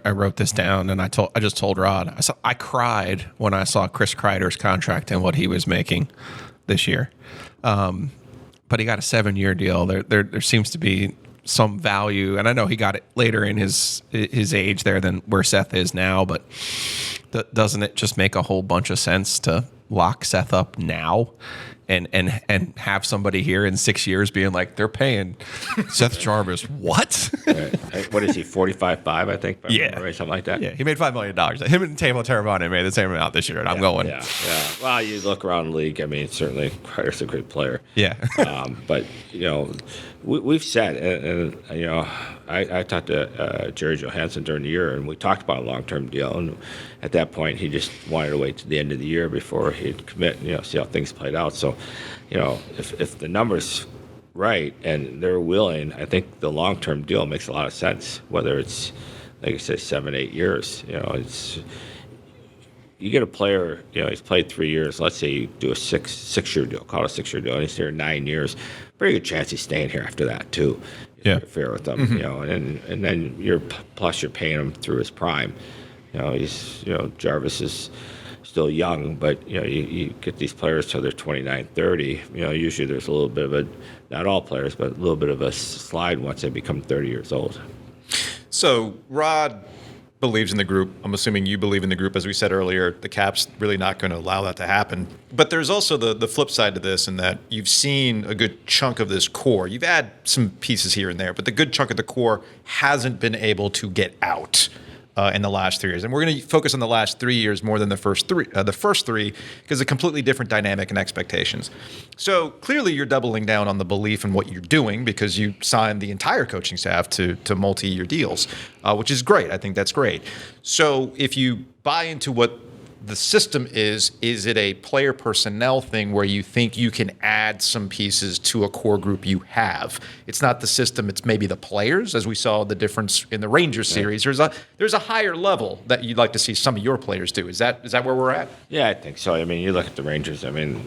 wrote this down, and I just told Rod. I cried when I saw Chris Kreider's contract and what he was making this year. But but he got a 7-year deal. There seems to be some value, and I know he got it later in his age there than where Seth is now, but doesn't it just make a whole bunch of sense to lock Seth up now and have somebody here in 6 years being like, they're paying Seth Jarvis what? What is he, 45.5, I think? Yeah. Or something like that. Yeah, he made $5 million. Him and Tamo Terravane made the same amount this year, and I'm going. Yeah. Well, you look around the league. I mean, certainly Carter's a great player. Yeah. But we've said, and I talked to Jerry Johansson during the year, and we talked about a long-term deal. And at that point, he just wanted to wait to the end of the year before he'd commit. See how things played out. So, if the numbers right and they're willing, I think the long-term deal makes a lot of sense. Whether it's, like I said, 7-8 years, it's. You get a player, he's played 3 years. Let's say you do a six-year deal, call it a 6-year deal, and he's here 9 years. Pretty good chance he's staying here after that too. If you're fair with them, and then you're paying him through his prime. Jarvis is still young, but you get these players till they're 29, 30. Usually there's a little bit of a, not all players, but a little bit of a slide once they become 30 years old. So Rod believes in the group. I'm assuming you believe in the group. As we said earlier, the Cap's really not going to allow that to happen. But there's also the flip side to this, in that you've seen a good chunk of this core. You've had some pieces here and there, but the good chunk of the core hasn't been able to get out in the last 3 years. And we're going to focus on the last 3 years more than the first three, because a completely different dynamic and expectations. So clearly you're doubling down on the belief in what you're doing, because you signed the entire coaching staff to multi-year deals, which is great. I think that's great. So if you buy into what the system is it a player personnel thing where you think you can add some pieces to a core group you have? It's not the system, it's maybe the players, as we saw the difference in the Rangers series. There's a higher level that you'd like to see some of your players do. Is that where we're at? Yeah, I think so. I mean, you look at the Rangers. I mean,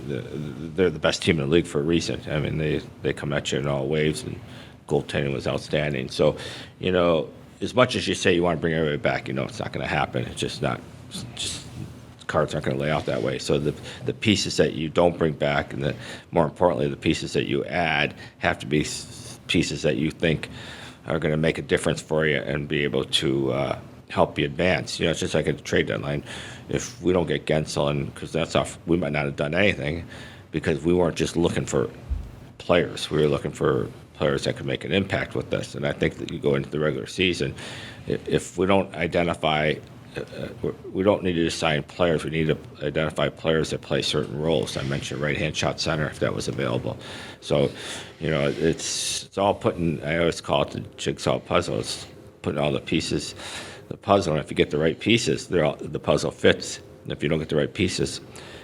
they're the best team in the league for a reason. I mean, they come at you in all waves, and goaltending was outstanding. So, as much as you say you want to bring everybody back, it's not going to happen. It's just not. Just cards aren't going to lay out that way. So the pieces that you don't bring back, and more importantly, the pieces that you add, have to be pieces that you think are going to make a difference for you and be able to help you advance. It's just like at the trade deadline. If we don't get Gensel, and because that's off, we might not have done anything, because we weren't just looking for players. We were looking for players that could make an impact with us. And I think that you go into the regular season, if we don't identify. We don't need to just sign players. We need to identify players that play certain roles. I mentioned right-hand shot center, if that was available. So, it's all putting. I always call it the jigsaw puzzle. It's putting all the pieces, the puzzle. And if you get the right pieces, the puzzle fits. And if you don't get the right pieces,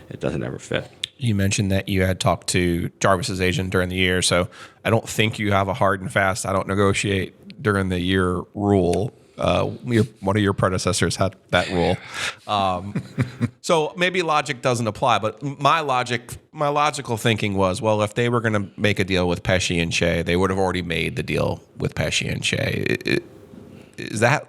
it doesn't ever fit. You mentioned that you had talked to Jarvis's agent during the year, so I don't think you have a hard and fast, I don't negotiate during the year rule. One of your predecessors had that rule, so maybe logic doesn't apply. But my logical thinking was, well, if they were going to make a deal with Pesce and Shea, they would have already made the deal with Pesce and Shea. Is that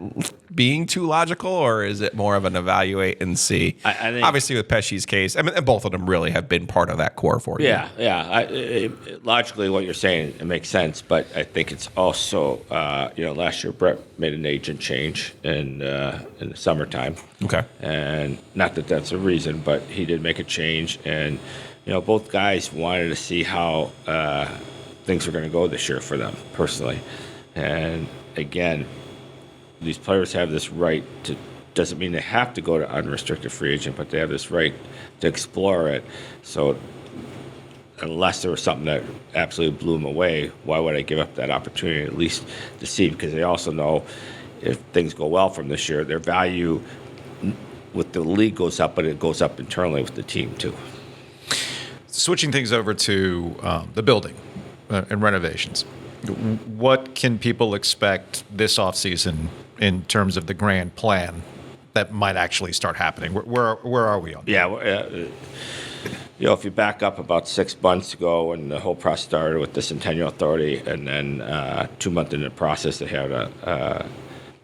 being too logical, or is it more of an evaluate and see? I think, obviously, with Pesce's case, I mean, both of them really have been part of that core for you. Yeah. Logically, what you're saying, it makes sense, but I think it's also, last year Brett made an agent change in the summertime. Okay. And not that that's a reason, but he did make a change, and both guys wanted to see how things were going to go this year for them personally, and again. These players have this right to, doesn't mean they have to go to unrestricted free agent, but they have this right to explore it. So unless there was something that absolutely blew them away, why would I give up that opportunity at least to see? Because they also know if things go well from this year, their value with the league goes up, but it goes up internally with the team too. Switching things over to the building and renovations. What can people expect this offseason in terms of the grand plan that might actually start happening? Where are we on that? Yeah, if you back up about 6 months ago when the whole process started with the Centennial Authority, and then 2 months into the process, they had to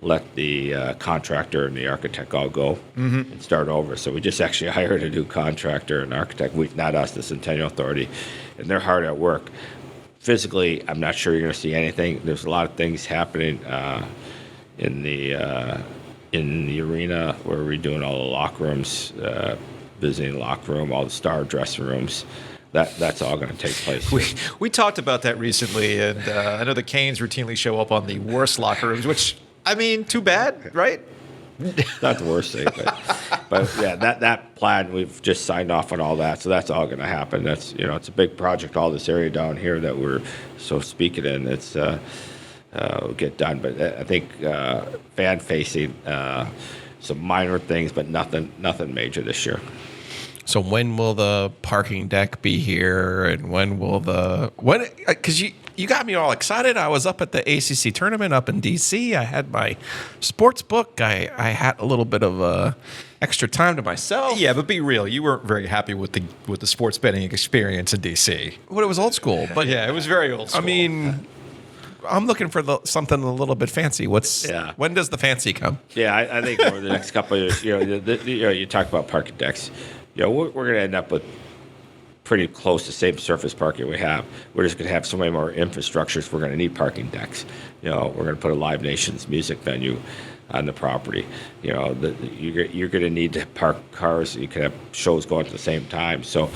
let the contractor and the architect all go and start over. So we just actually hired a new contractor and architect, not us, the Centennial Authority, and they're hard at work. physically, I'm not sure you're going to see anything. There's a lot of things happening in the arena where we're doing all the locker rooms, visiting the locker room, all the star dressing rooms. That's all going to take place. We talked about that recently, and I know the Canes routinely show up on the worst locker rooms, which, I mean, too bad, right? Not the worst thing, but yeah, that plan, we've just signed off on all that, so that's all going to happen. That's, it's a big project, all this area down here that we're so speaking in. It's will get done, but I think fan facing, some minor things, but nothing major this year. So when will the parking deck be here, and when because you got me all excited. I was up at the ACC tournament up in DC. I had my sports book. I had a little bit of extra time to myself. Yeah, but be real. You weren't very happy with the sports betting experience in DC. Well, it was old school, but yeah, it was very old school. I mean, I'm looking for something a little bit fancy. When does the fancy come? Yeah, I think over the next couple of years, you talk about parking decks. We're going to end up with pretty close to the same surface parking we have. We're just going to have so many more infrastructures. We're going to need parking decks. We're going to put a Live Nations music venue on the property. You're going to need to park cars. You can have shows going at the same time. So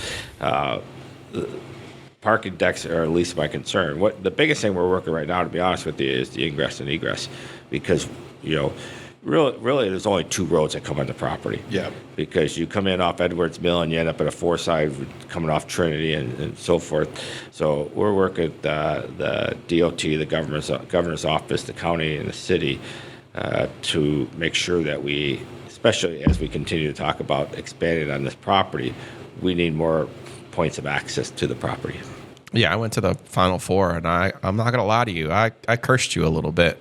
parking decks are at least my concern. What the biggest thing we're working right now, to be honest with you, is the ingress and egress, because really there's only two roads that come on the property. Yeah. Because you come in off Edwards Mill and you end up at a four-side coming off Trinity and so forth. So we're working with the DOT, the governor's office, the county, and the city to make sure that we, especially as we continue to talk about expanding on this property, we need more points of access to the property. Yeah, I went to the Final Four, and I'm not going to lie to you. I cursed you a little bit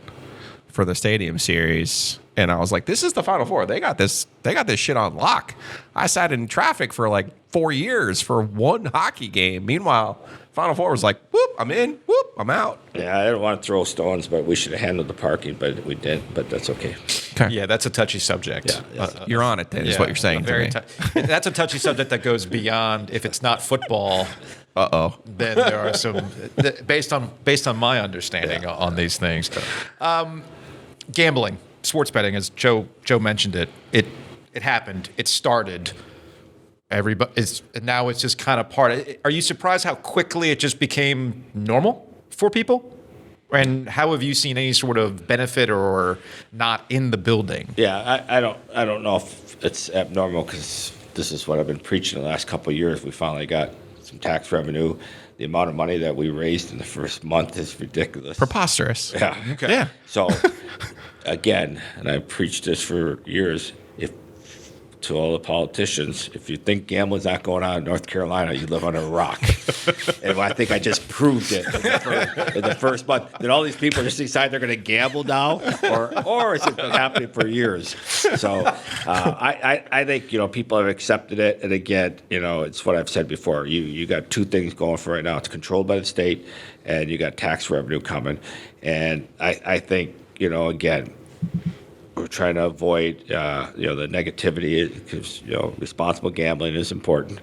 for the Stadium Series. And I was like, this is the Final Four. They got this shit on lock. I sat in traffic for like 4 years for one hockey game. Meanwhile, Final Four was like, whoop, I'm in, whoop, I'm out. Yeah, I didn't want to throw stones, but we should have handled the parking, but we didn't, but that's okay. Okay. Yeah, that's a touchy subject. Yeah, you're on it then, is what you're saying to me. That's a touchy subject that goes beyond, if it's not football, then there are some, based on my understanding on these things. Gambling, sports betting, as Joe mentioned it happened. It started. Now it's just kind of part. Are you surprised how quickly it just became normal for people? And how have you seen any sort of benefit or not in the building? Yeah, I don't know if it's abnormal, because this is what I've been preaching the last couple of years. We finally got some tax revenue. The amount of money that we raised in the first month is ridiculous. Preposterous. Yeah. Okay. Yeah. So, again, and I've preached this for years, to all the politicians, if you think gambling's not going on in North Carolina, you live under a rock. And I think I just proved it in the first month. Did all these people just decide they're going to gamble now? Or has it been happening for years? So I think, people have accepted it. And again, it's what I've said before. You got two things going for right now. It's controlled by the state, and you got tax revenue coming. And I think, again, we're trying to avoid, the negativity, because responsible gambling is important,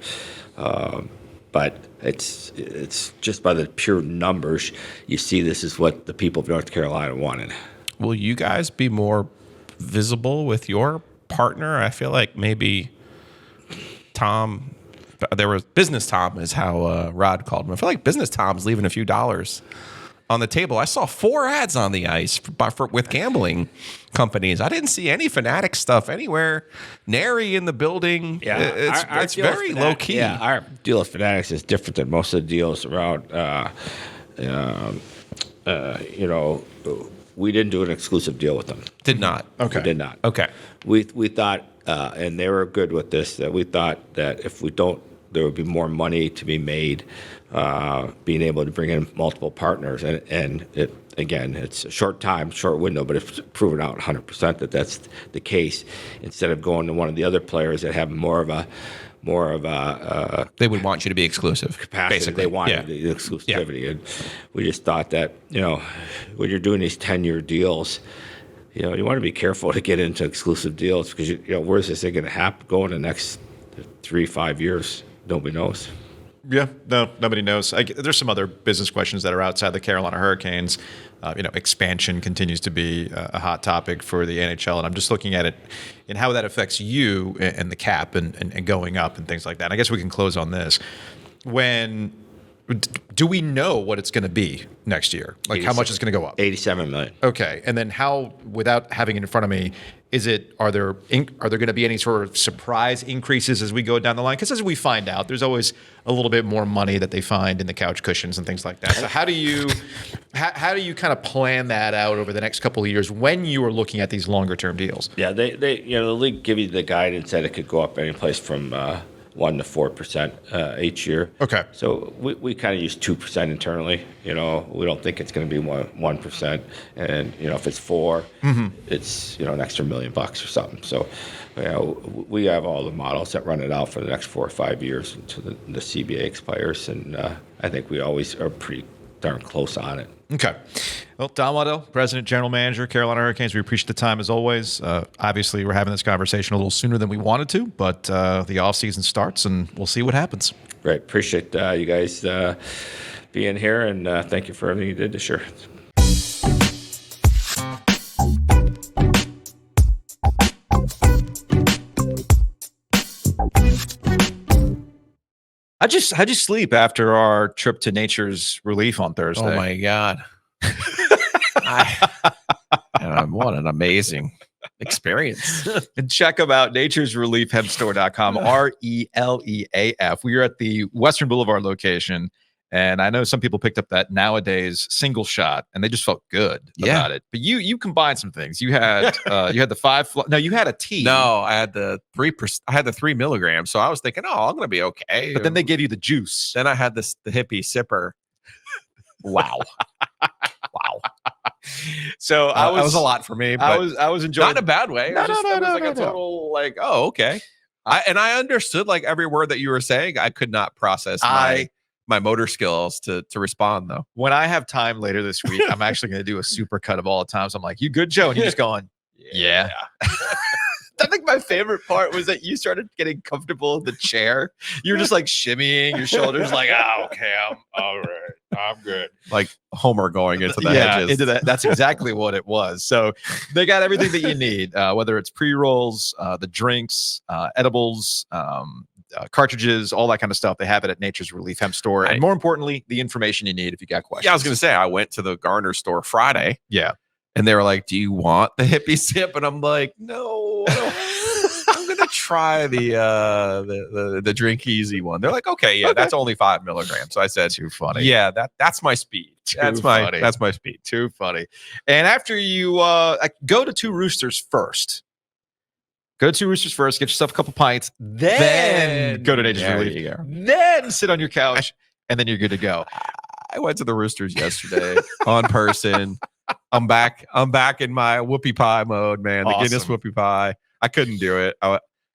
but it's just by the pure numbers, you see this is what the people of North Carolina wanted. Will you guys be more visible with your partner? I feel like maybe Tom. There was Business Tom is how Rod called him. I feel like Business Tom's leaving a few dollars on the table. I saw 4 ads on the ice with gambling companies. I didn't see any Fanatic stuff anywhere. Nary in the building. Yeah, it's very low key. Yeah, our deal with Fanatics is different than most of the deals around. We didn't do an exclusive deal with them. Did not. Okay. We did not. Okay. We thought, and they were good with this, that we thought that if we don't, there would be more money to be made, being able to bring in multiple partners. And it, again, it's a short window, but it's proven out 100% that that's the case. Instead of going to one of the other players that have more of a they would want you to be exclusive. Capacity. Basically. They wanted the exclusivity. Yeah. And we just thought that, when you're doing these 10-year deals, you want to be careful to get into exclusive deals, because, where's this thing going to happen, go in the next 3-5 years? Nobody knows. Yeah, no, nobody knows. There's some other business questions that are outside the Carolina Hurricanes. Expansion continues to be a hot topic for the NHL, and I'm just looking at it and how that affects you and the cap and going up and things like that. And I guess we can close on this. Do we know what it's going to be next year? Like how much it's going to go up? 87 million. Okay, and then how, without having it in front of me, are there going to be any sort of surprise increases as we go down the line? Because as we find out, there's always a little bit more money that they find in the couch cushions and things like that. So how do you kind of plan that out over the next couple of years when you are looking at these longer term deals? Yeah, they the league give you the guidance that it could go up any place from 1% to 4% each year. Okay. So we kind of use 2% internally. We don't think it's going to be 1%. And if it's 4, it's an extra $1 million or something. So we have all the models that run it out for the next 4 or 5 years until the CBA expires, and I think we always are pretty darn close on it. Okay. Well, Don Waddell, President, General Manager, Carolina Hurricanes, we appreciate the time as always. Obviously, we're having this conversation a little sooner than we wanted to, but the offseason starts, and we'll see what happens. Great. Appreciate you guys being here, and thank you for everything you did this year. How'd you sleep after our trip to Nature's Relief on Thursday? Oh my God. What an amazing experience. And check them out, naturesreliefhempstore.com, RELEAF. We are at the Western Boulevard location, and I know some people picked up that nowadays single shot, and they just felt good about it. But you combined some things. You had the 5. No, you had a tea. No, I had the 3%. I had the 3 milligrams. So I was thinking, I'm going to be okay. But then they gave you the juice. Then I had the hippie sipper. Wow. Wow. So that was a lot for me. But I was enjoying. Not in a bad way. It was like a no. total like, oh, okay. I understood like every word that you were saying. I could not process my motor skills to respond though. When I have time later this week, I'm actually going to do a super cut of all the times. I'm like, you good, Joe? And you're just going, yeah. I think my favorite part was that you started getting comfortable in the chair. You were just like shimmying your shoulders, like, okay, I'm all right. I'm good. Like Homer going into the hedges. Into that. That's exactly what it was. So they got everything that you need, whether it's pre-rolls, the drinks, edibles, cartridges, all that kind of stuff. They have it at Nature's Relief Hemp Store. And more importantly, the information you need if you got questions. Yeah, I was going to say, I went to the Garner store Friday. Yeah. And they were like, do you want the hippie sip? And I'm like, no, I'm going to try the drink easy one. They're like, okay, that's only 5 milligrams. So I said, too funny. Yeah, that's my speed. That's my speed. Too funny. And after you go to Two Roosters first. Go to Two Roosters first, get yourself a couple pints, then go to Nature's Relief. Then sit on your couch, and then you're good to go. I went to the Roosters yesterday on person. I'm back in my whoopie pie mode, man. The Guinness whoopie pie. I couldn't do it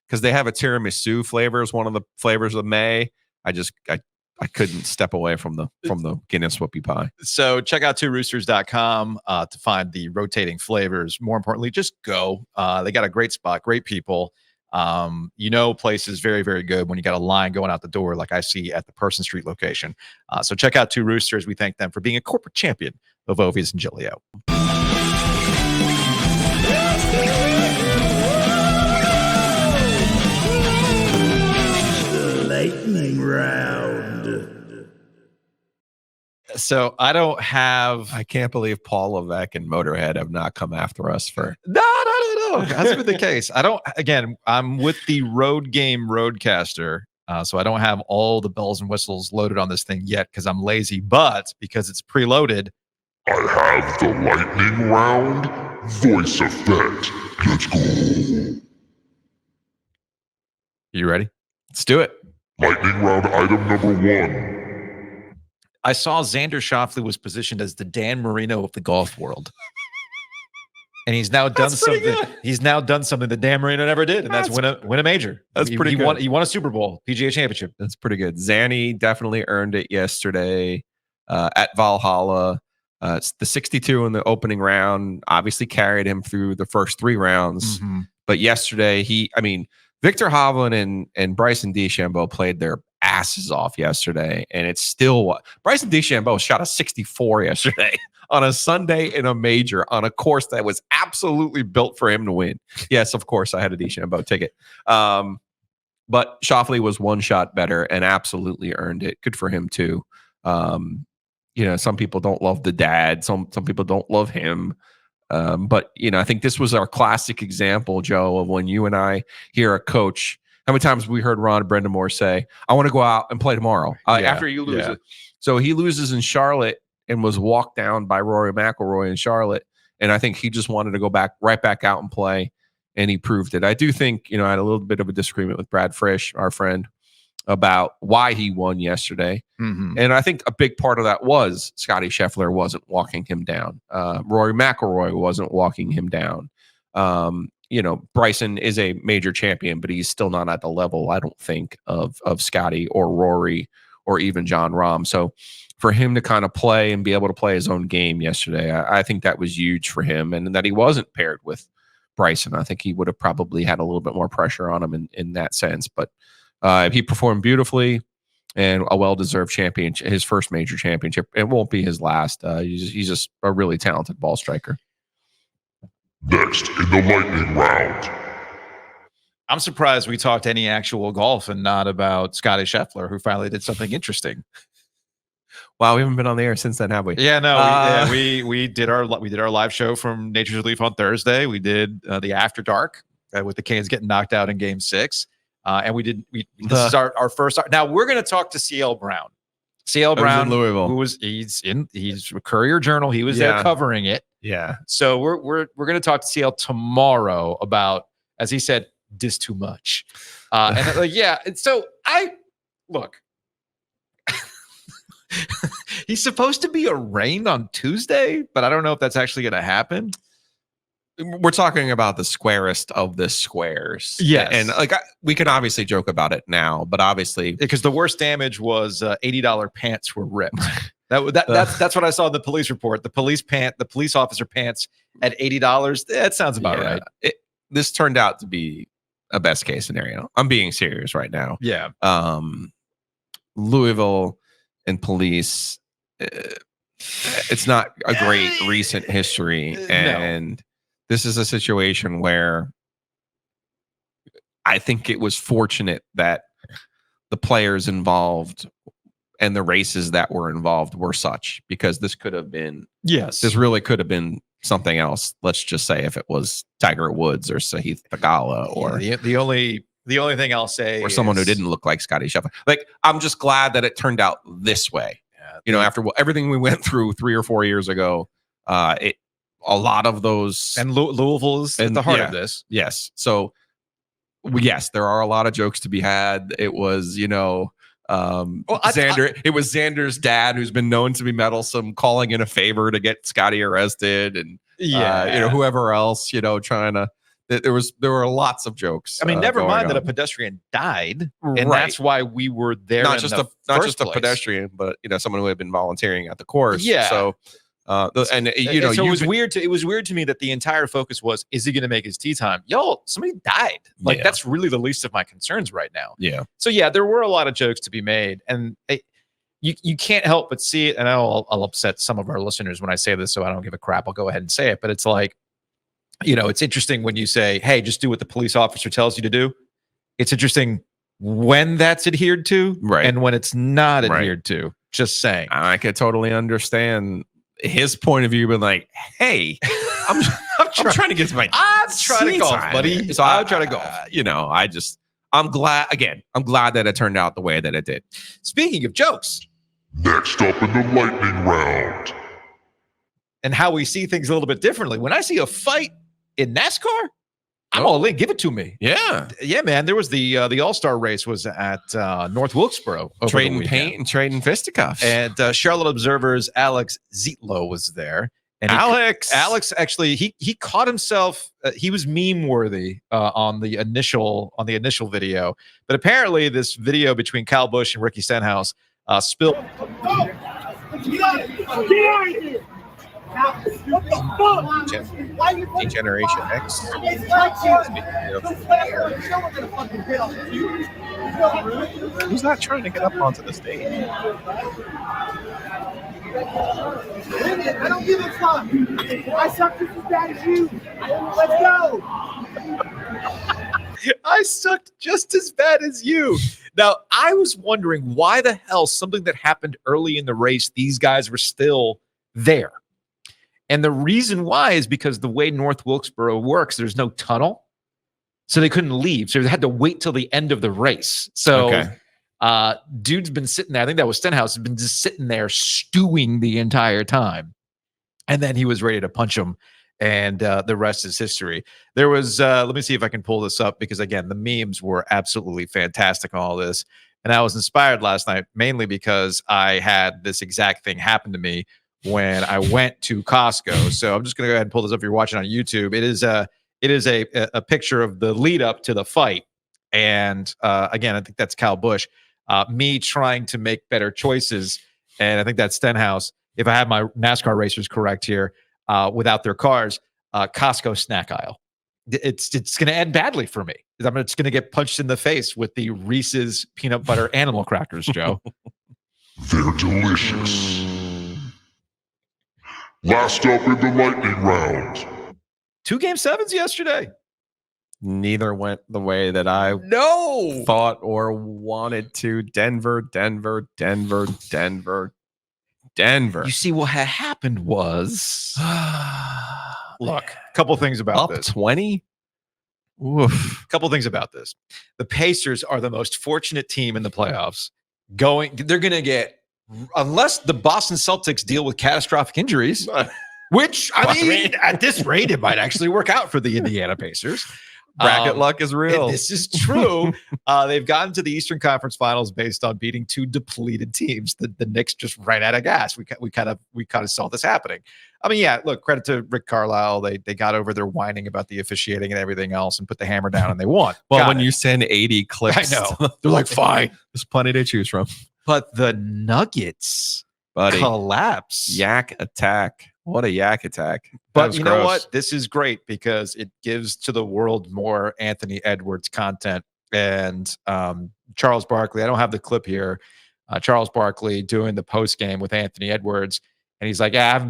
because they have a tiramisu flavor as one of the flavors of May. I couldn't step away from the Guinness whoopie pie. So check out tworoosters.com to find the rotating flavors. More importantly, just go. They got a great spot, great people. Place is very, very good when you got a line going out the door like I see at the Person Street location. So check out Two Roosters. We thank them for being a corporate champion of Ovies and Gilio. Lightning round. So I can't believe Paul Levesque and Motorhead have not come after us for. No. That's been the case. I'm with the Road Game Roadcaster. So I don't have all the bells and whistles loaded on this thing yet because I'm lazy, but because it's preloaded. I have the lightning round voice effect. Let's go. You ready? Let's do it. Lightning round item number 1. I saw Xander Schauffele was positioned as the Dan Marino of the golf world. And he's now done something. Good. He's now done something that Dan Marino never did, and that's win a major. That's pretty good. He won a Super Bowl, PGA Championship. That's pretty good. Zanny definitely earned it yesterday at Valhalla. It's the 62 in the opening round. Obviously carried him through the first 3 rounds. Mm-hmm. But yesterday, Victor Hovland and Bryson DeChambeau played their asses off yesterday, and it's still Bryson DeChambeau shot a 64 yesterday on a Sunday in a major on a course that was absolutely built for him to win. Yes, of course, I had a DeChambeau ticket. But Schauffele was one shot better and absolutely earned it. Good for him too. Some people don't love the dad. Some people don't love him. But I think this was our classic example, Joe, of when you and I hear a coach. How many times we heard Ron Brind'Amour say, "I want to go out and play tomorrow after you lose it." So he loses in Charlotte and was walked down by Rory McIlroy in Charlotte, and I think he just wanted to go right back out and play, and he proved it. I do think I had a little bit of a disagreement with Brad Frisch, our friend, about why he won yesterday. Mm-hmm. And I think a big part of that was Scottie Scheffler wasn't walking him down. Rory McIlroy wasn't walking him down. Bryson is a major champion, but he's still not at the level, I don't think, of Scottie or Rory or even John Rahm. So for him to kind of play and be able to play his own game yesterday, I think that was huge for him, and that he wasn't paired with Bryson. I think he would have probably had a little bit more pressure on him in that sense. But he performed beautifully, and a well-deserved championship, his first major championship. It won't be his last. He's just a really talented ball striker. Next in the lightning round. I'm surprised we talked any actual golf and not about Scottie Scheffler, who finally did something interesting. Wow, we haven't been on the air since then, have we? Yeah, no, we did our live show from Nature's Relief on Thursday. We did the After Dark with the Canes getting knocked out in Game 6, and this is our first. Now we're going to talk to CL Brown. CL Brown, in Louisville, he's Courier Journal. He was there covering it. Yeah. So we're going to talk to CL tomorrow about, as he said, this too much. And so I look. He's supposed to be arraigned on Tuesday, but I don't know if that's actually going to happen. We're talking about the squarest of the squares. Yes. And we can obviously joke about it now, but obviously because the worst damage was $80 pants were ripped. That's what I saw in the police report. The police officer pants at $80. That sounds about right. This turned out to be a best case scenario. I'm being serious right now. Yeah. Louisville and police, it's not a great recent history. And this is a situation where I think it was fortunate that the players involved and the races that were involved were such, because this could have been, this really could have been something else. Let's just say if it was Tiger Woods or Sahith Theegala or the only thing I'll say, or someone who didn't look like Scottie Scheffler. I'm just glad that it turned out this way. After everything we went through 3 or 4 years ago, a lot of those, and Louisville's at the heart of this. Yes. So yes, there are a lot of jokes to be had. It was, Xander. It was Xander's dad, who's been known to be meddlesome, calling in a favor to get Scottie arrested, and whoever else, trying to. There were lots of jokes. I mean, never mind that a pedestrian died, and that's why we were there. Not just a pedestrian, but someone who had been volunteering at the course. Yeah. So, so it was weird. It was weird to me that the entire focus was, is he going to make his tee time? Somebody died. That's really the least of my concerns right now. Yeah. So there were a lot of jokes to be made, and you can't help but see it. And I'll upset some of our listeners when I say this, so I don't give a crap. I'll go ahead and say it, but it's like, it's interesting when you say, hey, just do what the police officer tells you to do. It's interesting when that's adhered to, right, and when it's not adhered to. Just saying. I could totally understand his point of view, but like, hey, I'm trying to get to my I'm trying to golf, buddy. So I'll try to golf. I'm glad that it turned out the way that it did. Speaking of jokes. Next up in the lightning round. And how we see things a little bit differently. When I see a fight in NASCAR, I'm all in. Give it to me. Yeah. Yeah, man. There was the All-Star race was at North Wilkesboro. Trading paint and trading fisticuffs. And Charlotte Observer's Alex Zietlow was there. And Alex actually, he caught himself. He was meme worthy on the initial video. But apparently this video between Kyle Busch and Ricky Stenhouse spilled. Get out of here! What the fuck? Why you Degeneration X. Who's not trying to get up onto the stage? I don't give a fuck. I suck just as bad as you. Let's go. I sucked just as bad as you. Now, I was wondering why the hell something that happened early in the race, these guys were still there. And the reason why is because the way North Wilkesboro works, there's no tunnel. So they couldn't leave. So they had to wait till the end of the race. So dude's been sitting there. I think that was Stenhouse, has been just sitting there stewing the entire time. And then he was ready to punch him. And the rest is history. There was, let me see if I can pull this up because, again, the memes were absolutely fantastic on all this. And I was inspired last night mainly because I had this exact thing happen to me when I went to Costco. So I'm just going to go ahead and pull this up if you're watching on YouTube. It is a picture of the lead up to the fight. And again, I think that's Kyle Busch. Me trying to make better choices. And I think that's Stenhouse. If I have my NASCAR racers correct here, without their cars, Costco snack aisle. It's going to end badly for me. I'm just going to get punched in the face with the Reese's peanut butter animal crackers, Joe. They're delicious. Last up in the lightning round. 2 Game 7s yesterday. Neither went the way that I thought or wanted to. Denver. You see, what had happened was, look, a couple things about this. 20? Oof. Couple things about this. The Pacers are the most fortunate team in the playoffs. They're going to get, unless the Boston Celtics deal with catastrophic injuries, which, I mean, at this rate, it might actually work out for the Indiana Pacers. Bracket luck is real. This is true. They've gotten to the Eastern Conference Finals based on beating 2 depleted teams. The Knicks just ran out of gas. We kind of saw this happening. I mean, yeah, look, credit to Rick Carlisle. They got over their whining about the officiating and everything else and put the hammer down and they won. Well, when you send 80 clips, I know. They're like, fine. There's plenty to choose from. But the Nuggets collapse. Yak attack. What a yak attack. But you know what? This is great because it gives to the world more Anthony Edwards content. And Charles Barkley, I don't have the clip here. Charles Barkley doing the post game with Anthony Edwards. And he's like, yeah, I haven't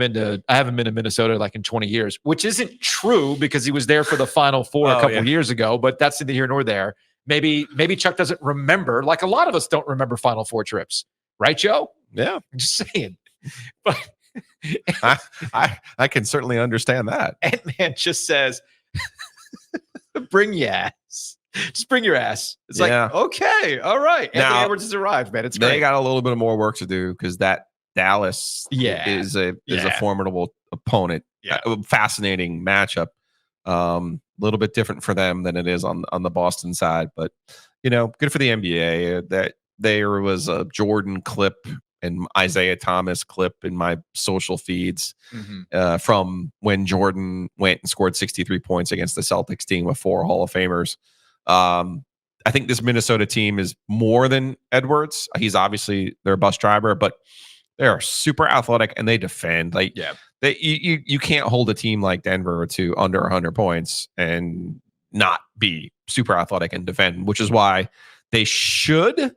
been to Minnesota like in 20 years, which isn't true because he was there for the Final Four a couple years ago, but that's neither here nor there. Maybe Chuck doesn't remember, like a lot of us don't remember Final Four trips. Right, Joe? Yeah. I'm just saying. But I can certainly understand that. Ant-Man just says, bring your ass. Just bring your ass. It's like, okay, all right. Anthony Edwards has arrived, man. It's great. They got a little bit more work to do because that Dallas is a formidable opponent. Yeah. A fascinating matchup. A little bit different for them than it is on the Boston side. But, good for the NBA. That there was a Jordan clip and Isaiah Thomas clip in my social feeds from when Jordan went and scored 63 points against the Celtics team with 4 Hall of Famers. I think this Minnesota team is more than Edwards. He's obviously their bus driver, but they are super athletic and they defend. You can't hold a team like Denver to under 100 points and not be super athletic and defend, which is why they should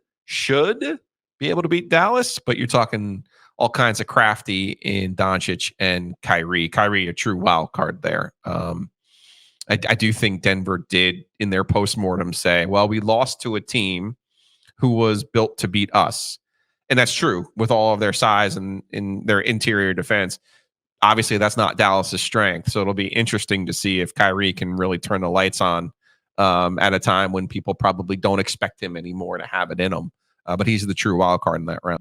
be able to beat Dallas, but you're talking all kinds of crafty in Doncic and Kyrie. Kyrie, a true wild card there. I do think Denver did in their postmortem say, well, we lost to a team who was built to beat us. And that's true with all of their size and in their interior defense. Obviously, that's not Dallas's strength. So it'll be interesting to see if Kyrie can really turn the lights on at a time when people probably don't expect him anymore to have it in him. But he's the true wild card in that round.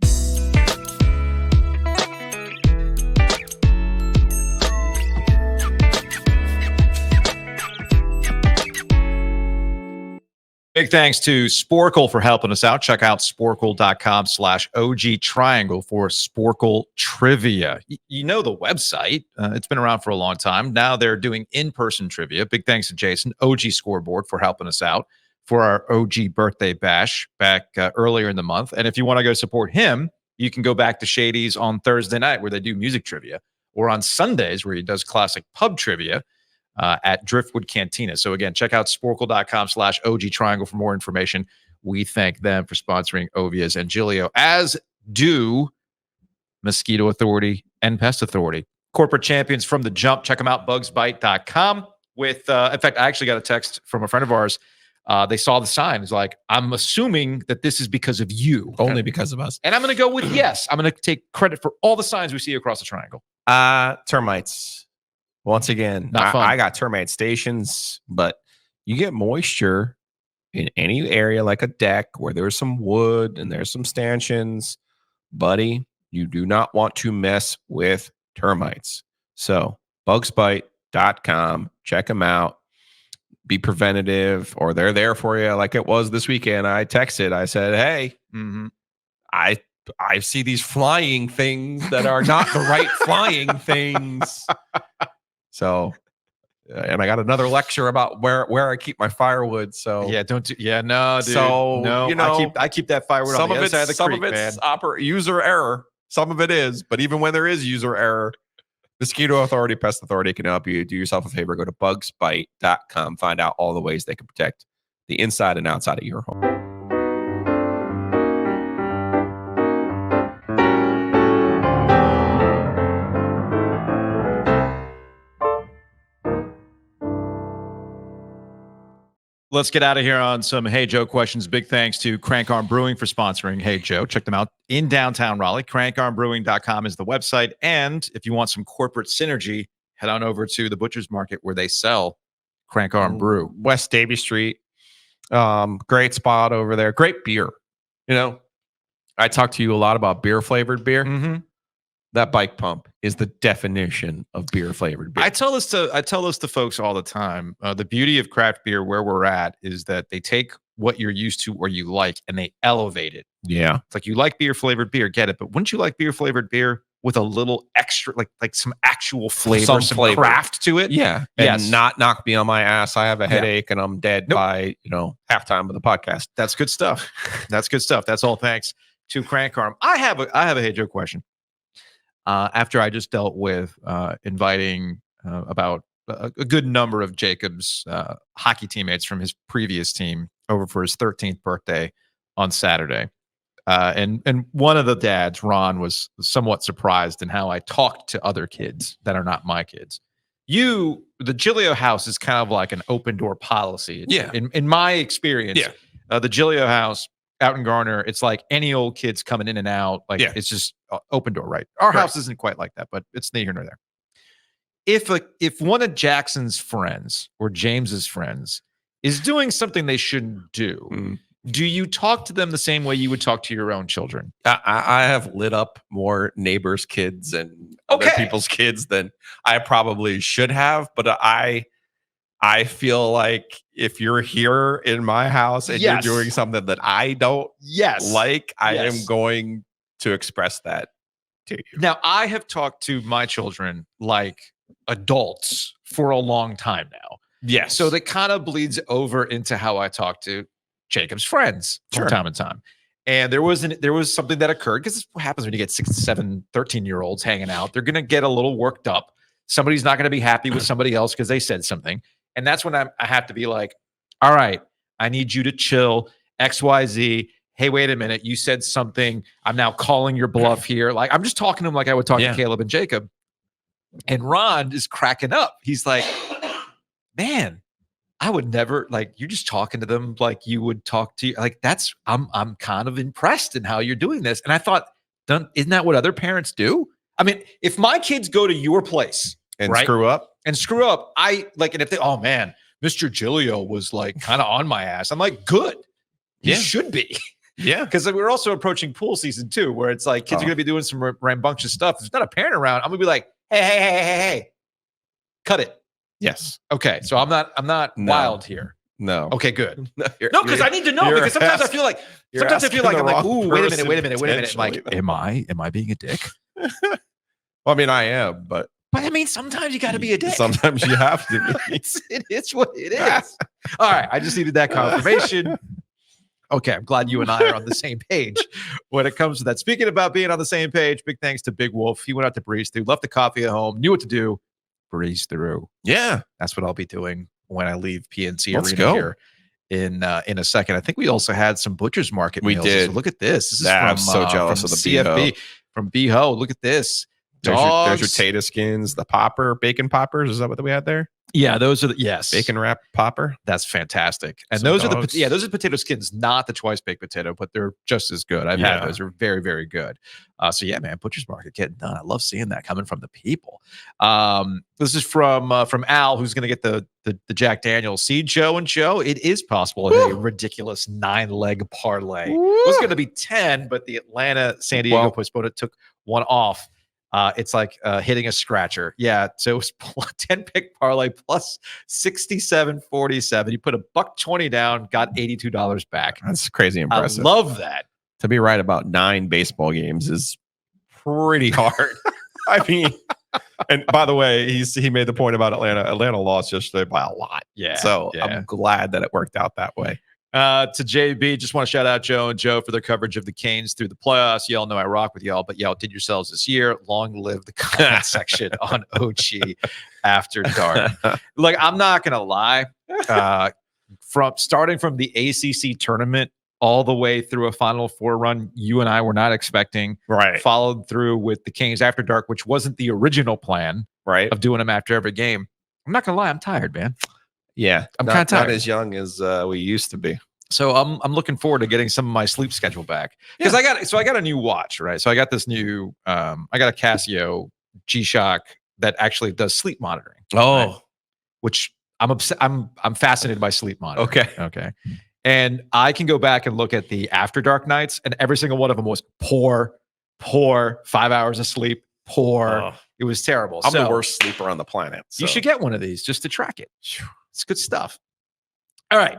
Big thanks to Sporkle for helping us out. Check out sporkle.com/OG Triangle for Sporkle trivia. You know the website. It's been around for a long time. Now they're doing in-person trivia. Big thanks to Jason, OG Scoreboard, for helping us out for our OG birthday bash back earlier in the month. And if you want to go support him, you can go back to Shady's on Thursday night where they do music trivia. or on Sundays where he does classic pub trivia at Driftwood Cantina. So again, check out sporkle.com/OG Triangle for more information. We thank them for sponsoring Ovia's and Giglio, as do Mosquito Authority and Pest Authority. Corporate champions from the jump. Check them out, bugsbite.com. With, in fact, I actually got a text from a friend of ours. They saw the sign. It's like, I'm assuming that this is because of you. Only because of us. And I'm going to go with yes. I'm going to take credit for all the signs we see across the triangle. Termites. Once again, Not fun. I got termite stations, but you get moisture in any area like a deck where there's some wood and there's some stanchions, buddy, you do not want to mess with termites. So bugsbite.com, check them out. Be preventative, or they're there for you like it was this weekend. I texted, I said, hey, I see these flying things that are not the right flying things. So, and I got another lecture about where I keep my firewood. So no, dude. So, no, you know, I keep that firewood on the other side of the creek, man. User error. Some of it is, but even when there is user error, Mosquito Authority, Pest Authority can help you. Do yourself a favor. Go to bugsbite.com. Find out all the ways they can protect the inside and outside of your home. Let's get out of here on some Hey Joe questions. Big thanks to Crank Arm Brewing for sponsoring Hey Joe. Check them out in downtown Raleigh. Crankarmbrewing.com is the website. And if you want some corporate synergy, head on over to the Butcher's Market where they sell Crank Arm Brew. West Davie Street. Great spot over there. Great beer. You know, I talk to you a lot about beer flavored beer. Mm-hmm. That bike pump is the definition of beer flavored beer. I tell this to folks all the time. The beauty of craft beer where we're at is that they take what you're used to or you like and they elevate it. Yeah. It's like, you like beer flavored beer, get it. But wouldn't you like beer flavored beer with a little extra, like some actual flavor, some flavor. craft to it? Yeah. Yes. And not knock me on my ass. I have a headache and I'm dead by, halftime of the podcast. That's good stuff. That's good stuff. That's all thanks to Crank Arm. I have a Hey Joe question. After I just dealt with inviting about a good number of Jacob's hockey teammates from his previous team over for his 13th birthday on Saturday. And one of the dads, Ron, was somewhat surprised in how I talked to other kids that are not my kids. The Giglio house is kind of like an open door policy. In my experience, the Giglio house out in Garner, it's like any old kids coming in and out. It's just open door, right? Our house isn't quite like that, but it's neither here nor there. If one of Jackson's friends or James's friends is doing something they shouldn't do, do you talk to them the same way you would talk to your own children? I have lit up more neighbors' kids and other people's kids than I probably should have, but I feel like if you're here in my house and you're doing something that I don't like, I am going to express that to you. Now, I have talked to my children like adults for a long time now. Yes. So that kind of bleeds over into how I talk to Jacob's friends from time to time. And there was something that occurred, because this is what happens when you get 6, 7, 13-year-olds hanging out. They're going to get a little worked up. Somebody's not going to be happy with somebody else because they said something. And that's when I have to be like, all right, I need you to chill, XYZ. Hey, wait a minute. You said something. I'm now calling your bluff here. Like, I'm just talking to him like I would talk to Caleb and Jacob. And Ron is cracking up. He's like, man, I would never, like, you're just talking to them like you would talk to, like, I'm kind of impressed in how you're doing this. And I thought, isn't that what other parents do? I mean, if my kids go to your place and screw up, and if they, oh man, Mr. Giglio was like kind of on my ass. I'm like, good. He should be. Yeah. Because we're also approaching pool season too, where it's like kids are going to be doing some rambunctious stuff. If there's not a parent around, I'm going to be like, hey, cut it. Yes. Okay. So I'm not wild here. No. Okay, good. No, because I need to know, because sometimes I feel like I'm like, ooh, wait a minute. Like, am I being a dick? Well, I mean, I am, but I mean, sometimes you got to be a dick. Sometimes you have to be. It's what it is. All right. I just needed that confirmation. Okay. I'm glad you and I are on the same page when it comes to that. Speaking about being on the same page, big thanks to Big Wolf. He went out to breeze through, left the coffee at home, knew what to do, breeze through. Yeah. That's what I'll be doing when I leave PNC Let's Arena go. here in a second. I think we also had some Butcher's Market We meals. did. So look at this. This is Yeah, from, I'm so jealous from of the CFB, Beho. from Beho. Look at this. There's your Dogs. tater skins, the popper, bacon poppers. Is that what we had there? Yeah, those are the Bacon wrap popper. That's fantastic. And Some those dogs. are those are potato skins, not the twice baked potato, but they're just as good. I've had those. They're very, very good. So yeah, man, Butcher's Market getting done. I love seeing that coming from the people. This is from Al, who's going to get the Jack Daniels. See, Joe and Joe, it is possible in a ridiculous 9-leg parlay. It was going to be 10, but the Atlanta San Diego postponed it, took one off. It's like hitting a scratcher. Yeah. So it was 10 pick parlay plus 67.47. You put $120 down, got $82 back. That's crazy impressive. I love that. To be right about 9 baseball games is pretty hard. I mean, and by the way, he made the point about Atlanta. Atlanta lost yesterday by a lot. Yeah. So yeah. I'm glad that it worked out that way. To JB, just want to shout out Joe and Joe for their coverage of the Canes through the playoffs. Y'all know I rock with y'all, but y'all did yourselves this year. Long live the comment section on OG After Dark. Like, I'm not gonna lie, starting from the ACC tournament all the way through a Final Four run, you and I were not expecting. Right. Followed through with the Canes After Dark, which wasn't the original plan. Right. Of doing them after every game. I'm not gonna lie, I'm tired, man. Yeah, I'm kind of tired. Not as young as we used to be. So I'm looking forward to getting some of my sleep schedule back because I got a new watch, right? So I got this new I got a Casio G-Shock that actually does sleep monitoring. Right? Which I'm fascinated by sleep monitoring. Okay. And I can go back and look at the After Dark nights, and every single one of them was poor, 5 hours of sleep, poor. It was terrible. I'm the worst sleeper on the planet. So. You should get one of these just to track it. It's good stuff. All right.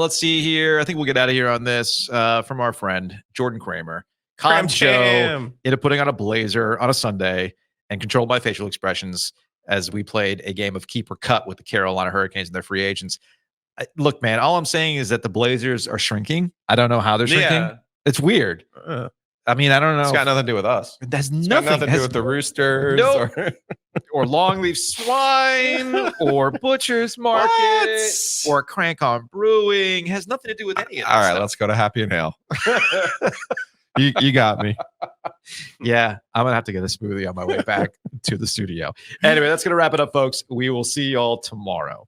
Let's see here. I think we'll get out of here on this from our friend Jordan Kramer. Calm Joe ended up putting on a blazer on a Sunday and controlled my facial expressions as we played a game of keep or cut with the Carolina Hurricanes and their free agents. Look, man, all I'm saying is that the Blazers are shrinking. I don't know how they're shrinking. Yeah. It's weird. I mean, I don't know. It's got nothing to do with us. That's nothing. Got nothing to do with the Roosters. Nope. Or Longleaf Swine or Butcher's Market or Crank on Brewing. Has nothing to do with any of that. All right, let's go to Happy and Hale. you got me. Yeah, I'm going to have to get a smoothie on my way back to the studio. Anyway, that's going to wrap it up, folks. We will see y'all tomorrow.